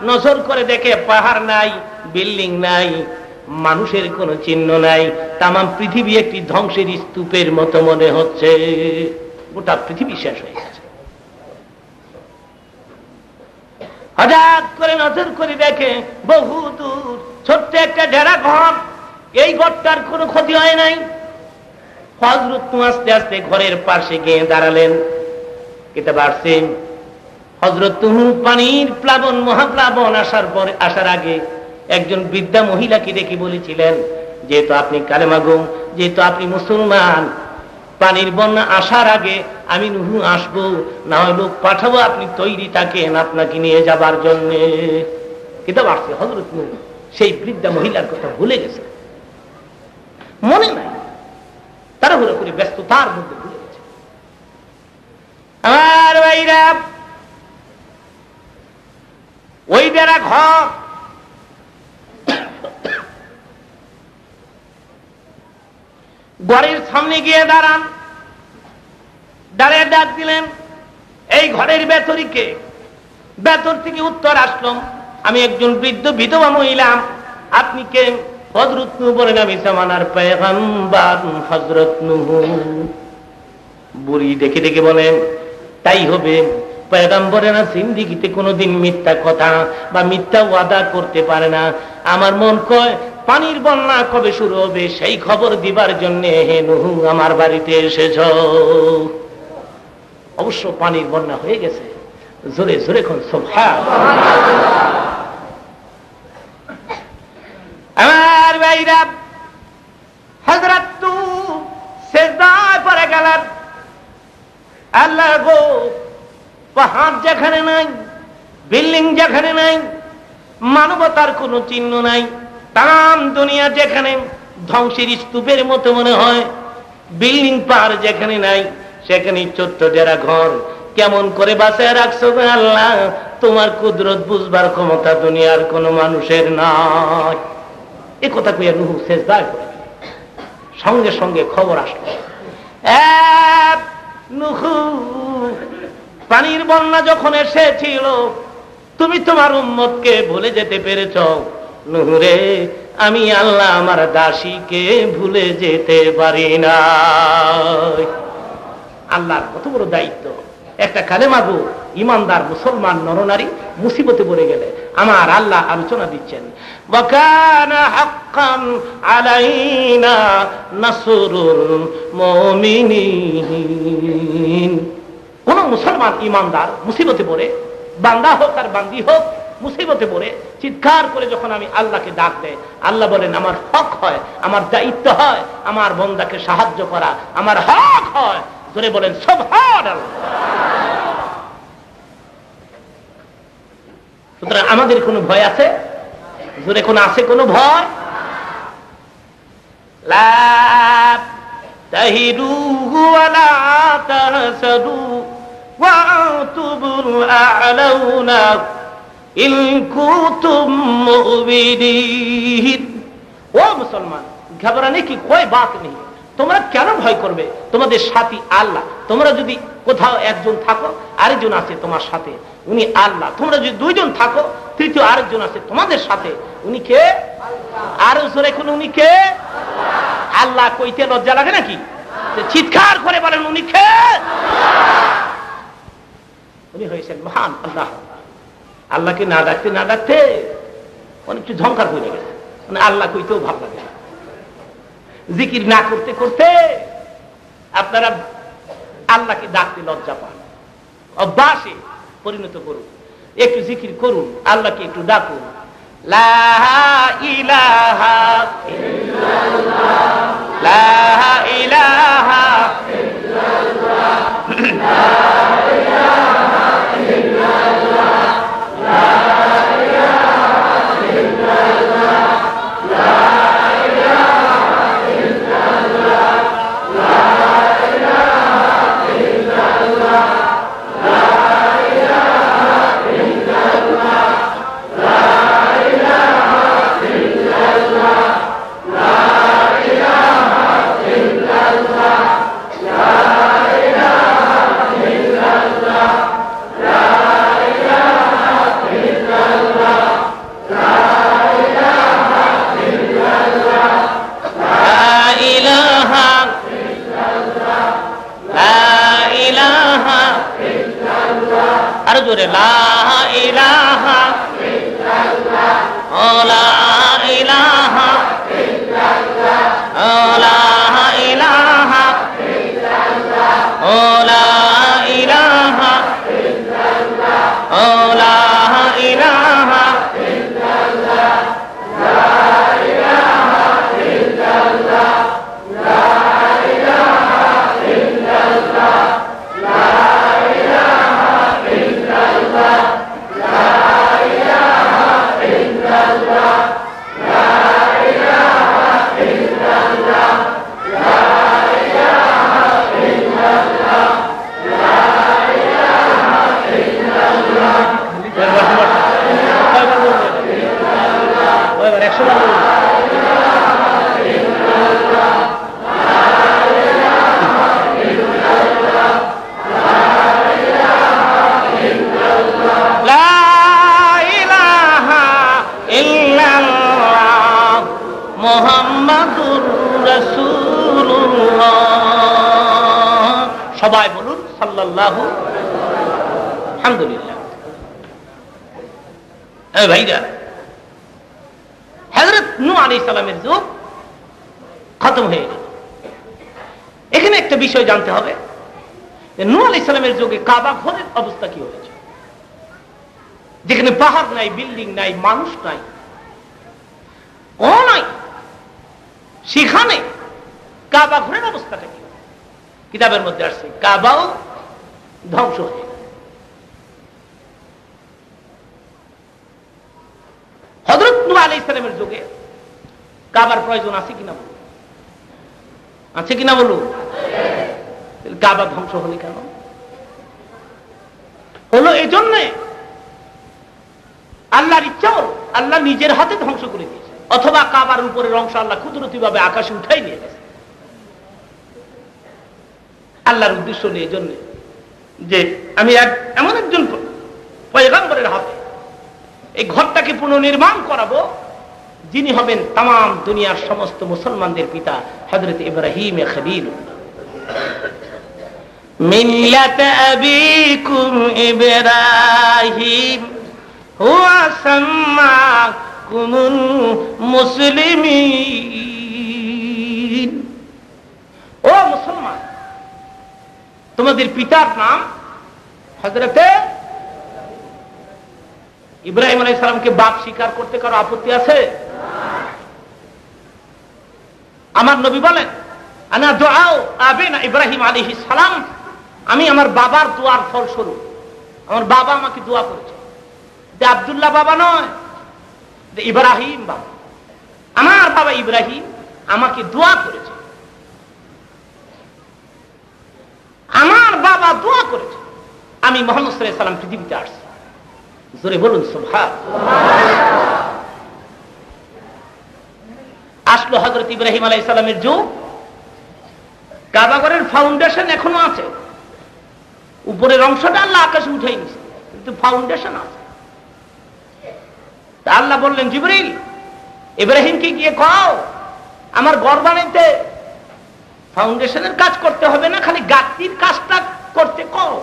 নজর করে দেখে পাহাড় নাই, বিল্ডিং নাই, মানুষের কোনো চিহ্ন নাই। তামাম পৃথিবী একটি ধ্বংসের স্তূপের মতো মনে হচ্ছে, গোটা পৃথিবী শেষ হয়ে গেছে। হঠাৎ করে নজর করে দেখে বহু দূর ছোট্ট একটা ডেরা ঘর, এই ঘরটার কোনো ক্ষতি হয় নাই। হযরত নূহ আস্তে আস্তে ঘরের পাশে গিয়ে দাঁড়ালেন। কিতাব আসছে হযরত নূহ পানির প্লাবন, মহাপ্লাবন আসার আগে একজন বৃদ্ধা মহিলাকে দেখে বলেছিলেন, যেহেতু আপনি কালেমা গো, যেহেতু আপনি মুসলমান, পানির বন্যা আসার আগে আমি নূহ আসবো, না হয় লোক পাঠাবো, আপনি তৈরি থাকেন আপনাকে নিয়ে যাবার জন্য। কিতাব আসছে হযরত নূহ সেই বৃদ্ধা মহিলার কথা ভুলে গেছে, মনে নাই, তাড়াহুড়ো করে ব্যস্ততার মধ্যে ভুলে গেছে। আমার ভাইরা ওই বেড়া ঘর, ঘরের সামনে গিয়ে দাঁড়ান, দাঁড়িয়ে ডাক দিলেন এই ঘরের ভেতরিকে। ভেতর থেকে উত্তর আসলো, আমি একজন বৃদ্ধ বিধবা মহিলা। আপনি কে? হযরত নূহ বলেন আমি জামানার পয়গম্বর হযরত নূহ। বুড়ি দেখে দেখে বলেন তাই হবে, পয়গম্বরেরা জিন্দেগিতে কোনোদিন মিথ্যা কথা বা মিথ্যা ওয়াদা করতে পারে না। আমার মন কয় পানির বন্যা কবে শুরু হবে সেই খবর দিবার জন্য হে নূহ আমার বাড়িতে এসেছ। অবশ্য পানির বন্যা হয়ে গেছে, জোরে জোরে কোন সুবহানাল্লাহ। আমার ভাইরা হযরত নূহ সিজদায় পড়ে গেলেন। আল্লাহ গো, পাহাড় যেখানে নাই, বিল্ডিং যেখানে নাই, মানবতার কোনো চিহ্ন নাই, তাম দুনিয়া যেখানে ধ্বংসের স্তূপের মতো মনে হয়। বিল্ডিং পার যেখানে নাই সেখানে ছোট্ট ডেরা ঘর কেমন করে বাঁচায় রাখছো আল্লাহ, তোমার কুদরত বুঝবার ক্ষমতা দুনিয়ার কোন মানুষের নাই। এ কথা কইয়া নূহ সেজদায় পড়ে সঙ্গে সঙ্গে খবর আসলো, নূহ পানির বন্যা যখন এসেছিল তুমি তোমার উম্মতকে ভুলে যেতে পেরেছ। নূহ রে, আমি আল্লাহ আমার দাসীকে ভুলে যেতে পারি না। আল্লাহর কত বড় দায়িত্ব। একটা কালেমা গো ইমানদার মুসলমান নরনারী মুসিবতে পড়ে গেলে আমার আল্লাহ আলোচনা দিচ্ছেন, ওয়াকানা হাক্কান আলাইনা নাসরুল মুমিনিন। কোন মুসলমান ইমানদার মুসিবতে পড়ে, বান্দা হোক আর বান্দি হোক, মুসিবতে পড়ে চিৎকার করে যখন আমি আল্লাহকে ডাক দেয়, আল্লাহ বলেন আমার হক হয়, আমার দায়িত্ব হয় আমার বান্দাকে সাহায্য করা, আমার হক হয়। জোরে বলেন সুবহানাল্লাহ। সুতরাং আমাদের কোনো ভয় আছে? জোরে কোন আছে কোনো ভয়? লা তাহিরু ওয়ালা তাহসাদু ওয়া আনতুমুল আ'লাউনা ইন কুনতুম মুমিনিন। ও মুসলমান, ঘবরানে কি কোই বাত নেই, তোমরা কেন ভয় করবে? তোমাদের সাথী আল্লাহ। তোমরা যদি কোথাও একজন থাকো, আরেকজন আছে তোমার সাথে, উনি আল্লাহ। তোমরা যদি দুইজন থাকো, তৃতীয় আরেকজন আছে তোমাদের সাথে, উনি কে? আরো জোরে কোন উনি কে? আল্লাহ কইতে লজ্জা লাগে নাকি? চিৎকার করে বলেন উনি কে? উনি হয়েছেন মহান আল্লাহ। আল্লাহকে না ডাকতে না ডাকতে অনেকটা ঝংকার হয়ে গেছে, মানে আল্লাহ কইতেও ভাব লাগে না। জিকির না করতে করতে আপনারা আল্লাহকে ডাকতে লজ্জা পান, অভ্যাসে পরিণত করুন। একটু জিকির করুন, আল্লাহকে একটু ডাকুন। লা ইলাহা ইল্লাল্লাহ, লা ইলাহা ইল্লাল্লাহ, লা ইলাহা ইল্লাল্লাহ, লা ইলাহা ইল্লাল্লাহ, লা জোরে লা ইলাহা ইল্লাল্লাহ, ও লা ইলাহা ইল্লাল্লাহ, ও লা ইলাহা ইল্লাল্লাহ, ও লা ইলাহা ইল্লাল্লাহ, ও লা ইলাহা ইল্লাল্লাহ, লা ইলাহা ইল্লাল্লাহ, লা ইলাহা ইল্লাল্লাহ, লা সবাই বলুন সাল্লাল্লাহু আলহামদুলিল্লাহ। ভাইরা, হযরত নূহ আলাইহিস সালামের যুগ খতম হয়ে গেল। এখানে একটা বিষয় জানতে হবে যে নূহ আলাইহিস সালামের যুগে কাবা ঘরের অবস্থা কি হয়েছে, যেখানে পাহাড় নাই, বিল্ডিং নাই, মানুষ নাই, ও নাই, সেখানে কাবা ঘরের অবস্থাটা কি? কিতাবের মধ্যে আসছে কাবাও ধ্বংস হয়ে গেল। হযরত নূহ আলাইহিস সালামের যুগে কাবার প্রয়োজন আছে কিনা বলুন? আছে কিনা বলু? কাবা ধ্বংস হলে কেন হলো? এই জন্যে আল্লাহর ইচ্ছাও আল্লাহ নিজের হাতে ধ্বংস করে দিয়েছে, অথবা কাবার উপরের অংশ আল্লাহ কুদরতি ভাবে আকাশে উঠাই নিয়ে গেছে। আল্লাহর উদ্দেশ্য নিয়ে জন্য যে আমি এমন একজন পয়গম্বরের হাতে এই ঘরটাকে পুনর্নির্মাণ করাবো, যিনি হবেন তাম দুনিয়ার সমস্ত মুসলমানদের পিতা, হযরত ইব্রাহিম খলিলুল্লাহ। মিল্লাত আবিকুম ইব্রাহিম হুয়া সাম্মাকুমুল মুসলিমিন। ও মুসলমান, তোমাদের পিতার নাম হযরত ইব্রাহিম আলাইহিস সালামকে বাপ স্বীকার করতে কারো আপত্তি আছে? আমার নবী বলেন, আনা দুআউ আবিনা ইব্রাহিম আলাইহিস সালাম, আমি আমার বাবার দোয়ার ফলস্বরূপ। আমার বাবা আমাকে দোয়া করেছে, যে আব্দুল্লাহ বাবা নয়, যে ইব্রাহিম বাবা। আমার বাবা ইব্রাহিম আমাকে দোয়া করেছে, আমার বাবা দোয়া করেছে, আমি মুহাম্মদ সাল্লাল্লাহু আলাইহি ওয়াসাল্লাম পৃথিবীতে আসছি। জোরে বলুন সুবহানাল্লাহ। আসলো হযরত ইব্রাহিম আলাইহিস সালামের যুগ। কাবাঘরের ফাউন্ডেশন এখনো আছে, উপরের অংশটা আল্লাহ আকাশে উঠাই নিছে, কিন্তু ফাউন্ডেশন আছে। তা আল্লাহ বললেন, জিবরিল ইব্রাহিমকে গিয়ে কও আমার ঘর বানাইতে ফাউন্ডেশনের কাজ করতে হবে না, খালি গাঁথনির কাজটা করতে কও।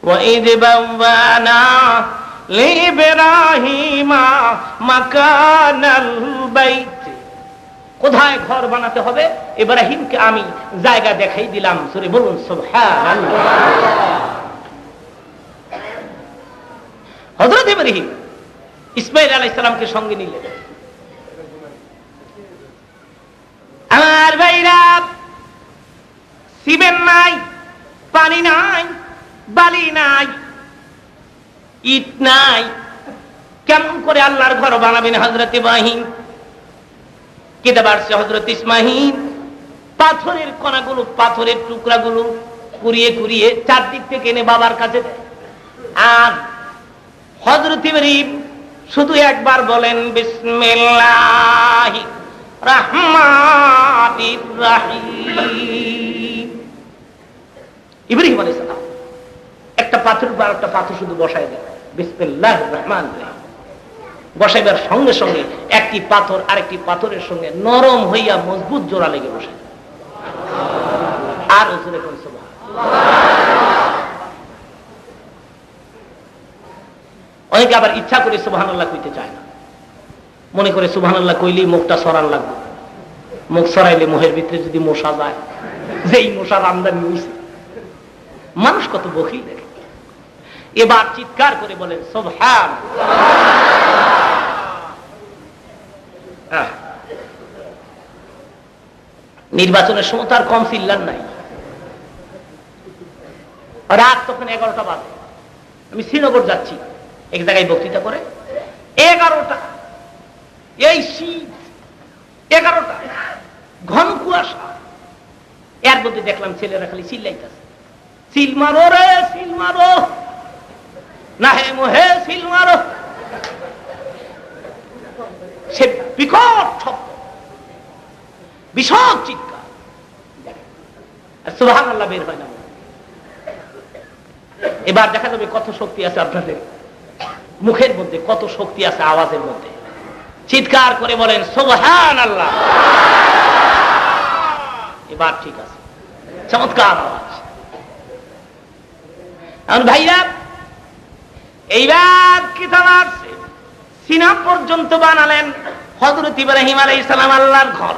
وَإِذْ بَوَّأْنَا لِإِبْرَاهِيمَ مَكَانَ الْبَيْتِ, কোথায় ঘর বানাতে হবে ইব্রাহিমকে আমি জায়গা দেখাই দিলাম। সূরা বলুন সুবহানাল্লাহ। হযরত ইব্রাহিম ইসমাঈল আলাইহিস সালামকে সঙ্গে নিলেন। আমার ভাইরা, সিমেন্ট নাই, পানি নাই, বালি নাই, ইট নাই, কেমন করে আল্লাহর ঘর বানাবেন হযরত ইব্রাহিম? কিতাব আছে হযরত ইসমাঈল পাথরের কণাগুলো, পাথরের টুকরাগুলো কুড়িয়ে কুড়িয়ে চারদিক থেকে এনে বাবার কাছে দেয়। আর হযরত ইব্রাহিম শুধু একবার বলেন বিসমিল্লাহির রাহমানির রাহিম। ইব্রাহিম আলাইহিস সালাম একটা পাথর বা একটা পাথর শুধু বসায় দেয়, বিসমিল্লাহির রাহমানির রাহিম। বসাইবার সঙ্গে সঙ্গে একটি পাথর আরেকটি পাথরের সঙ্গে নরম হইয়া মজবুত জোড়া লেগে বসে। আর হুজুরে কোন সুবহানাল্লাহ। অনেকে আবার ইচ্ছা করে সুবহানাল্লাহ কইতে চায় না, মনে করে সুবহানাল্লাহ কইলেই মুখটা সরান লাগবে, মুখ সরাইলে মুখের ভিতরে যদি মশা যায়, যেই মশার আমদানি হইছে। মানুষ কত বখিল দেখে। এবার চিৎকার করে বলেন সুবহানাল্লাহ। নির্বাচনের সময় তার কম চিল্লার নাই। রাত তখন 11টা বাজে, আমি শ্রীনগর যাচ্ছি এক জায়গায় বক্তৃতা করে। 11টা, এই শীত, 11টা, ঘন কুয়াশা। এর মধ্যে দেখলাম ছেলেরা খালি চিল্লাইতেছে, সিল মারো রে, সিল মারো, না হে মোহে সিল মারো। সে বিকট শব্দ, বিশদ চিৎকার, সুবহানাল্লাহ বের হয় না। এবার দেখা যাবে কত শক্তি আছে আপনাদের মুখের মধ্যে, কত শক্তি আছে আওয়াজের মধ্যে। চিৎকার করে বলেন সুবহানাল্লাহ। এবার ঠিক আছে, চমৎকার আওয়াজ। এখন ভাইরা, এইবার কিতাব আছে সিনা পর্যন্ত বানালেন হযরত ইব্রাহিম আলাইহিস সালাম আল্লাহর ঘর,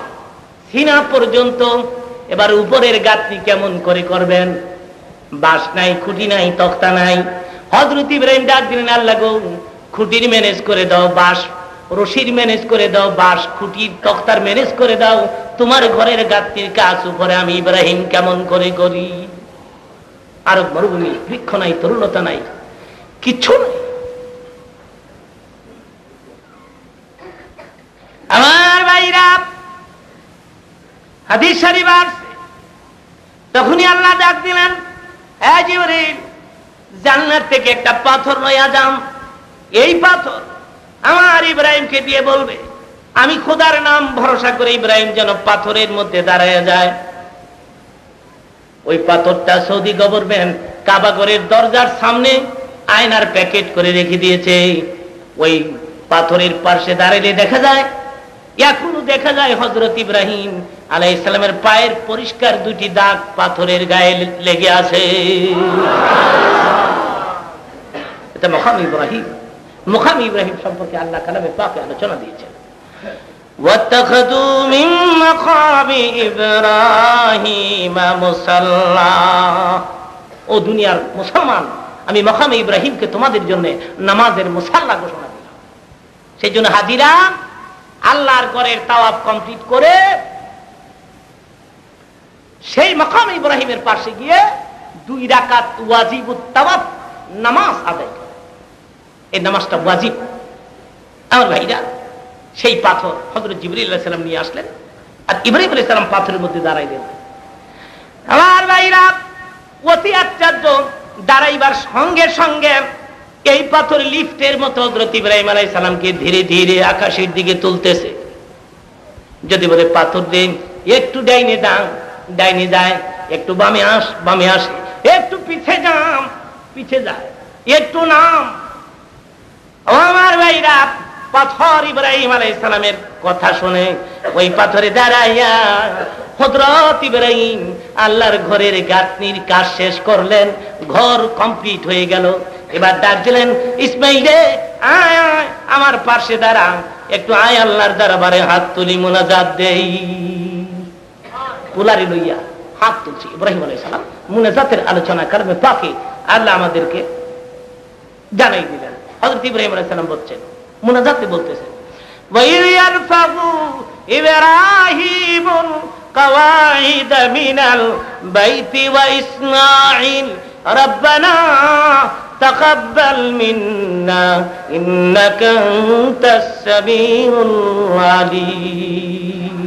সিনা পর্যন্ত। এবার উপরের গাঁথনি কেমন করে করবেন? বাঁশ নাই, খুঁটি নাই, তক্তা নাই। হযরত ইব্রাহিম ডাক দিলেন, আল্লাহ গো, খুঁটির ম্যানেজ করে দাও, বাঁশ রশির ম্যানেজ করে দাও, বাঁশ খুঁটির তক্তার ম্যানেজ করে দাও। তোমার ঘরের গাঁথনির কাজ উপরে আমি ইব্রাহিম কেমন করে করি? আরব মরুভূমি, বৃক্ষ নাই, তরুণতা নাই, কিচ্ছু নাই। আমার ভাইরা, হাদিস শরীফ আছে। তখনই আল্লাহ ডাক দিলেন, হে জিবরিল, জান্নাত থেকে একটা পাথর লইয়া যান। এই পাথর আমার ইব্রাহিমকে দিয়ে বলবে, আমি খোদার নাম ভরসা করে ইব্রাহিম যেন পাথরের মধ্যে দাঁড়ায় যায়। ওই পাথরটা সৌদি গভর্নমেন্ট কাবাগরের দরজার সামনে আয়নার প্যাকেট করে রেখে দিয়েছে। ওই পাথরের পাশে দাঁড়ালে দেখা যায়, এখনো দেখা যায় হযরত ইব্রাহিম আলাইহিস সালামের পায়ের পরিষ্কার দুটি দাগ পাথরের গায়ে লেগে আছে। এটা মাকাম ইব্রাহিম। মাকাম ইব্রাহিম সম্পর্কে আল্লাহ কালামে পাকে আলোচনা দিয়েছেন, ওয়াত্তাখাযু মিন মাকামি ইব্রাহিম মুসাল্লা। ও দুনিয়ার মুসলমান, আমি মাকামে ইব্রাহিমকে তোমাদের জন্য নামাজের মুসাল্লা ঘোষণা দিলাম। সেই জন্য হাজিরা আল্লাহর ঘরের তাওয়াফ কমপ্লিট করে সেই মাকামে ইব্রাহিমের পাশে গিয়ে 2 রাকাত ওয়াজিবুত তাওয়াফ নামাজ আদায় করে। এই নামাজটা ওয়াজিব। আমার ভাইরা, সেই পাথর হযরত জিবরিল আলাইহিস সালাম নিয়ে আসলেন, আর ইব্রাহিম আলাইহিস সালাম পাথরের মধ্যে দাঁড়াইলেন। আমার ভাইরা, অতি আশ্চর্য, দাঁড়াইবার সঙ্গে সঙ্গে এই পাথর লিফটের মতো হযরত ইব্রাহিম আলাইহিস সালামকে ধীরে ধীরে আকাশের দিকে তুলতেছে। যদি বলে পাথর দেন, একটু ডাইনে দাও, ডাইনে যায়, একটু বামে আসে, একটু পিছে যাম, পিছে যায়, একটু নাম। আমার ভাইরা, পাথর ইব্রাহিম আলাইহিস সালামের কথা শুনে ওই পাথরে দাঁড়াইয়া হযরত ইব্রাহিম আল্লাহর ঘরের গাঁথনির কাজ শেষ করলেন। ঘর কমপ্লিট হয়ে গেল। এবার ডাক দিলেন, ইসমাইল রে, আয় আয়, আমার পাশে দাঁড়া, একটু আয়, আল্লাহর দরবারে হাত তুলি, মুনাজাত দেই। কুলারি লইয়া হাত তুলছি ইব্রাহিম আলাইহিস সালাম। মুনাজাতের আলোচনা কালামে পাকে আল্লাহ আমাদেরকে জানাই দিলেন। হযরত ইব্রাহিম আলাইহিস সালাম বলছেন, মুনাজাতে বলতেছেন, ওয়াইল ইয়ারফাউ ইব্রাহিমুল কাওয়াইদ মিনাল বাইতি ওয়া ইসমাঈল রব্বানা তাকাব্বাল মিন্না ইন্নাকা আনতাস সামিউল আলিম।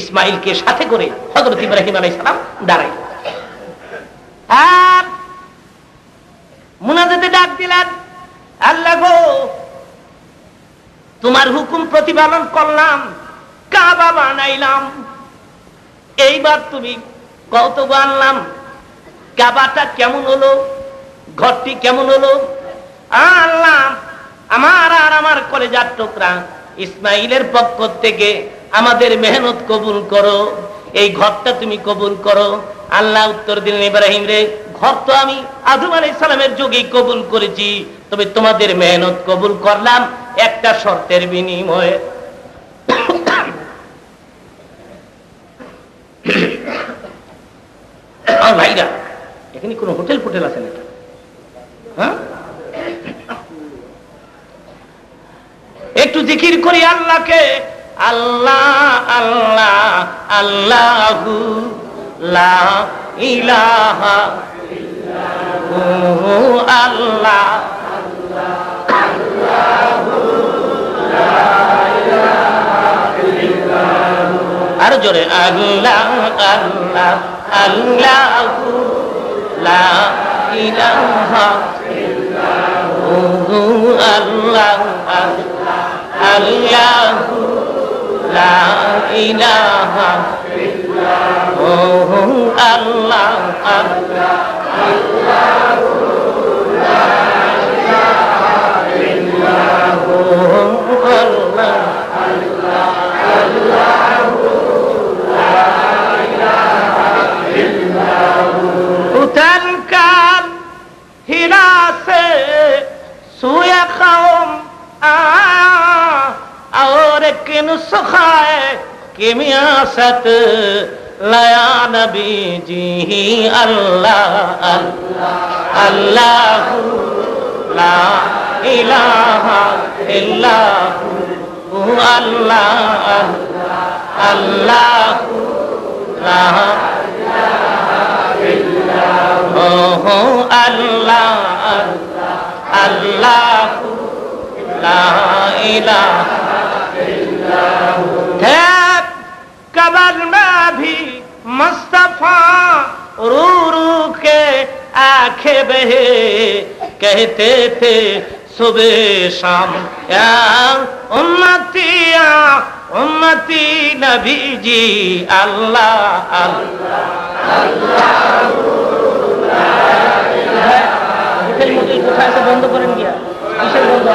ইসমাঈলকে সাথে করে হযরত ইব্রাহিম আলাইহিস সালাম দাঁড়াইলেন আর মুনাজাতে ডাক দিলেন, আল্লাহ গো, তোমার হুকুম প্রতিপালন করলাম, কাবা বানাইলাম, এইবার তুমি কৌতুক আনলাম, কাবাটা কেমন হলো, ঘরটি কেমন হলো? আল্লাহ, আমার আর আমার কলেজার টুকরা ইসমাইলের পক্ষ থেকে আমাদের মেহনত কবুল করো, এই ঘরটা তুমি কবুল করো। আল্লাহ উত্তর দিলেন, ইব্রাহিম রে, ঘর তো আমি আদম আলাইহিস সালামের যুগেই কবুল করেছি, তবে তোমাদের মেহনত কবুল করলাম একটা শর্তের বিনিময়ে। ভাইরা, এখানে কোন হোটেল ফোটেল আছে নাকি? হ্যাঁ, একটু জিকির করি আল্লাহকে। আল্লাহ আল্লাহ আল্লাহু লা ইলাহা ইল্লাহু আল্লাহ আর জোরে আল্লাহ আল্লাহ আল্লাহু লা ইলাহা ইল্লাহু আল্লাহ আল্লাহু লা ইলাহা ইল্লাহু আল্লাহ আল্লাহ আল্লাহু লা ইলাহা ইল্লাহু আল্লাহ আল্লাহ আল্লাহু লা ইলাহা ইল্লাহু উতাল কাল হিলা সে সুয়া কওম और किन सुखाए किमियासत लया नबी जी अल्लाह अल्लाह अल्लाहु ला इलाहा इल्लाहु अल्लाह अल्लाहु ला इलाहा इल्लाहु अल्लाह अल्लाहु ला इलाहा कबर में भी मुस्तफा रू रू के आंखें बहे कहते थे सुबह शाम या उम्मती नबी जी अल्लाह अल्लाह अल्लाह से बंद करें गया किसের বন্ধ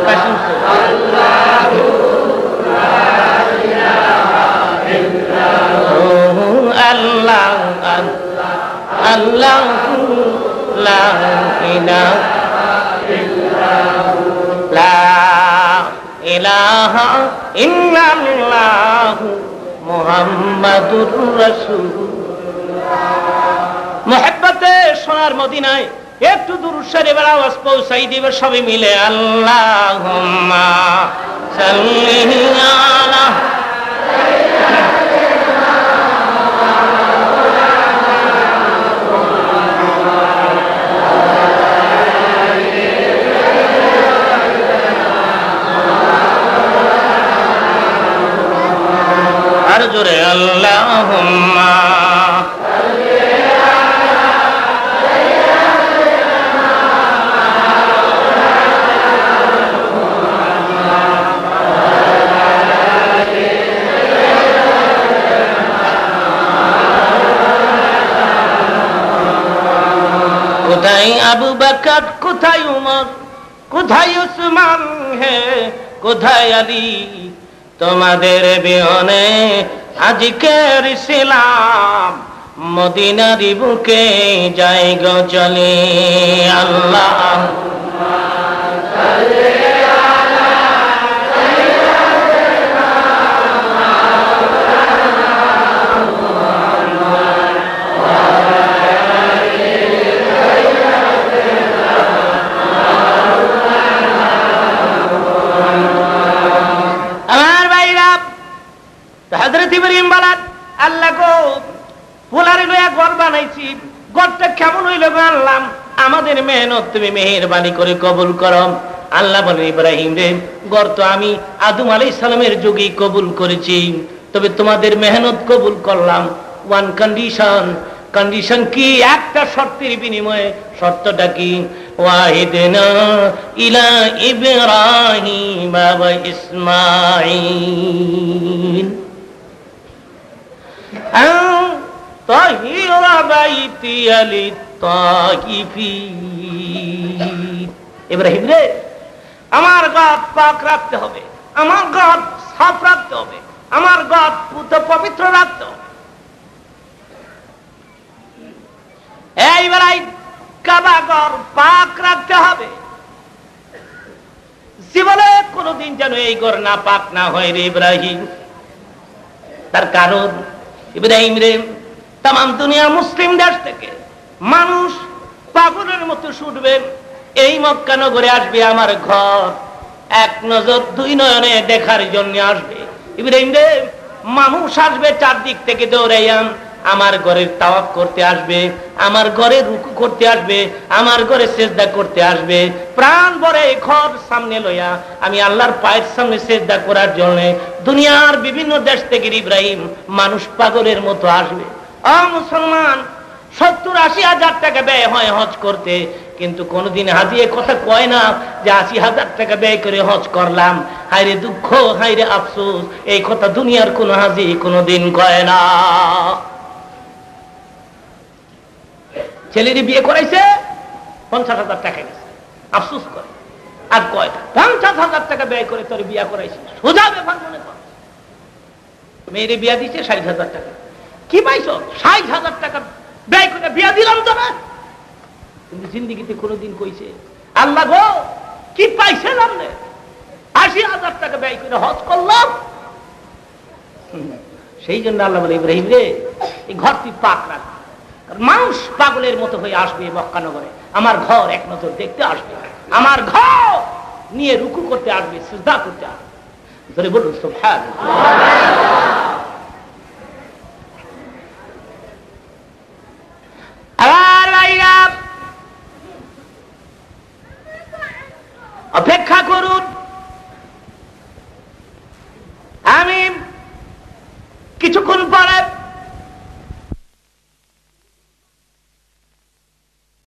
কাশিম से अल्लाह अल्लाह ला इलाहा इल्लल्लाह मुहम्मदुर रासूलुल्लाह। मोहब्बते सोनार मदीनाয় একটু দুরূদ শরীফ আওয়াজ পৌঁছাই দিবে সবাই মিলে আল্লাহুম্মা সাল্লি আলা আর জোরে আল্লাহুম্মা কোথায় আবু বকর কোথায় উমর কোথায় উসমান হে কোথায় আলী তোমাদের বিহনে আজকের ইসলাম মদিনার বুকে যায় গো চলে আল্লাহুম্মা সাল্লি হযরত ইব্রাহিম বলেন আল্লাহ গো ফুলারে লইয়া ঘর বানাইছি ঘরটা কেমন হইল গো আল্লাহ আমাদের মেহনত তুমি মেহেরবানি করে কবুল করো। আল্লাহ বলেন ইব্রাহিম রে ঘর তো আমি আদম আলাইহিস সালামের যুগে কবুল করেছি তবে তোমাদের মেহনত কবুল করলাম ওয়ান কন্ডিশন কি একটা শর্তের বিনিময়ে শর্তটা কি ওয়াহিদনা ইলা ইব্রাহিম ওয়া ইসমাঈল ইব্রাহিম রে আমার ঘর পাক রাখতে হবে আমার ঘর সাফ রাখতে হবে আমার ঘর পবিত্র রাখতে হবে। এইবারাই কাবা ঘর পাক রাখতে হবে জীবনে কোনদিন যেন এই ঘর না পাক না হয় রে ইব্রাহিম। তার কারণ ইব্রাহিম রে তাম দুনিয়া মুসলিম দেশ থেকে মানুষ পাগলের মতো ছুটবে এই মক্কা নগরে আসবে আমার ঘর এক নজর দুই নয়নে দেখার জন্য আসবে। ইব্রাহিম রে মানুষ আসবে চারদিক থেকে দৌড়াইয়া আমার ঘরের তাওয়াফ করতে আসবে আমার ঘরে রুকু করতে আসবে আমার ঘরে সিজদা করতে আসবে প্রাণ ভরে ঘর সামনে লইয়া আমি আল্লাহর পায়ের সামনে সিজদা করার জন্য দুনিয়ার বিভিন্ন দেশ থেকে ইব্রাহিম মানুষ পাগলের মতো আসবে। ও মুসলমান 70-80 হাজার টাকা ব্যয় হয় হজ করতে কিন্তু কোনদিন হাজি কথা কয় না যে 80,000 টাকা ব্যয় করে হজ করলাম হায়রে দুঃখ হায়রে আফসোস এই কথা দুনিয়ার কোন হাজি কোনদিন কয় না। ছেলেরই বিয়ে করাইছে 50,000 টাকা গেছে আফসোস করে আর কয় 50,000 টাকা ব্যয় করে তোর বিয়ে করাইছে সোজা ব্যাপার মনে কর। মেয়েরে বিয়া দিচ্ছে 60,000 টাকা কি পাইছো 60,000 টাকা ব্যয় করে বিয়া দিলাম তোরা কিন্তু জিন্দেগিতে কোনোদিন কইছে আল্লাহ গো কি পাইছিলাম না 80,000 টাকা ব্যয় করে হজ করলাম। সেই জন্য আল্লাহ বলে ইব্রাহিম রে এই ঘর তুই পাক রাখ মানুষ পাগলের মতো হয়ে আসবে মক্কা নগরে আমার ঘর এক নজর দেখতে আসবে আমার ঘর নিয়ে রুকু করতে আসবে সিজদা করতে আসবে ধরে বলুন সুবহানাল্লাহ। অপেক্ষা করুন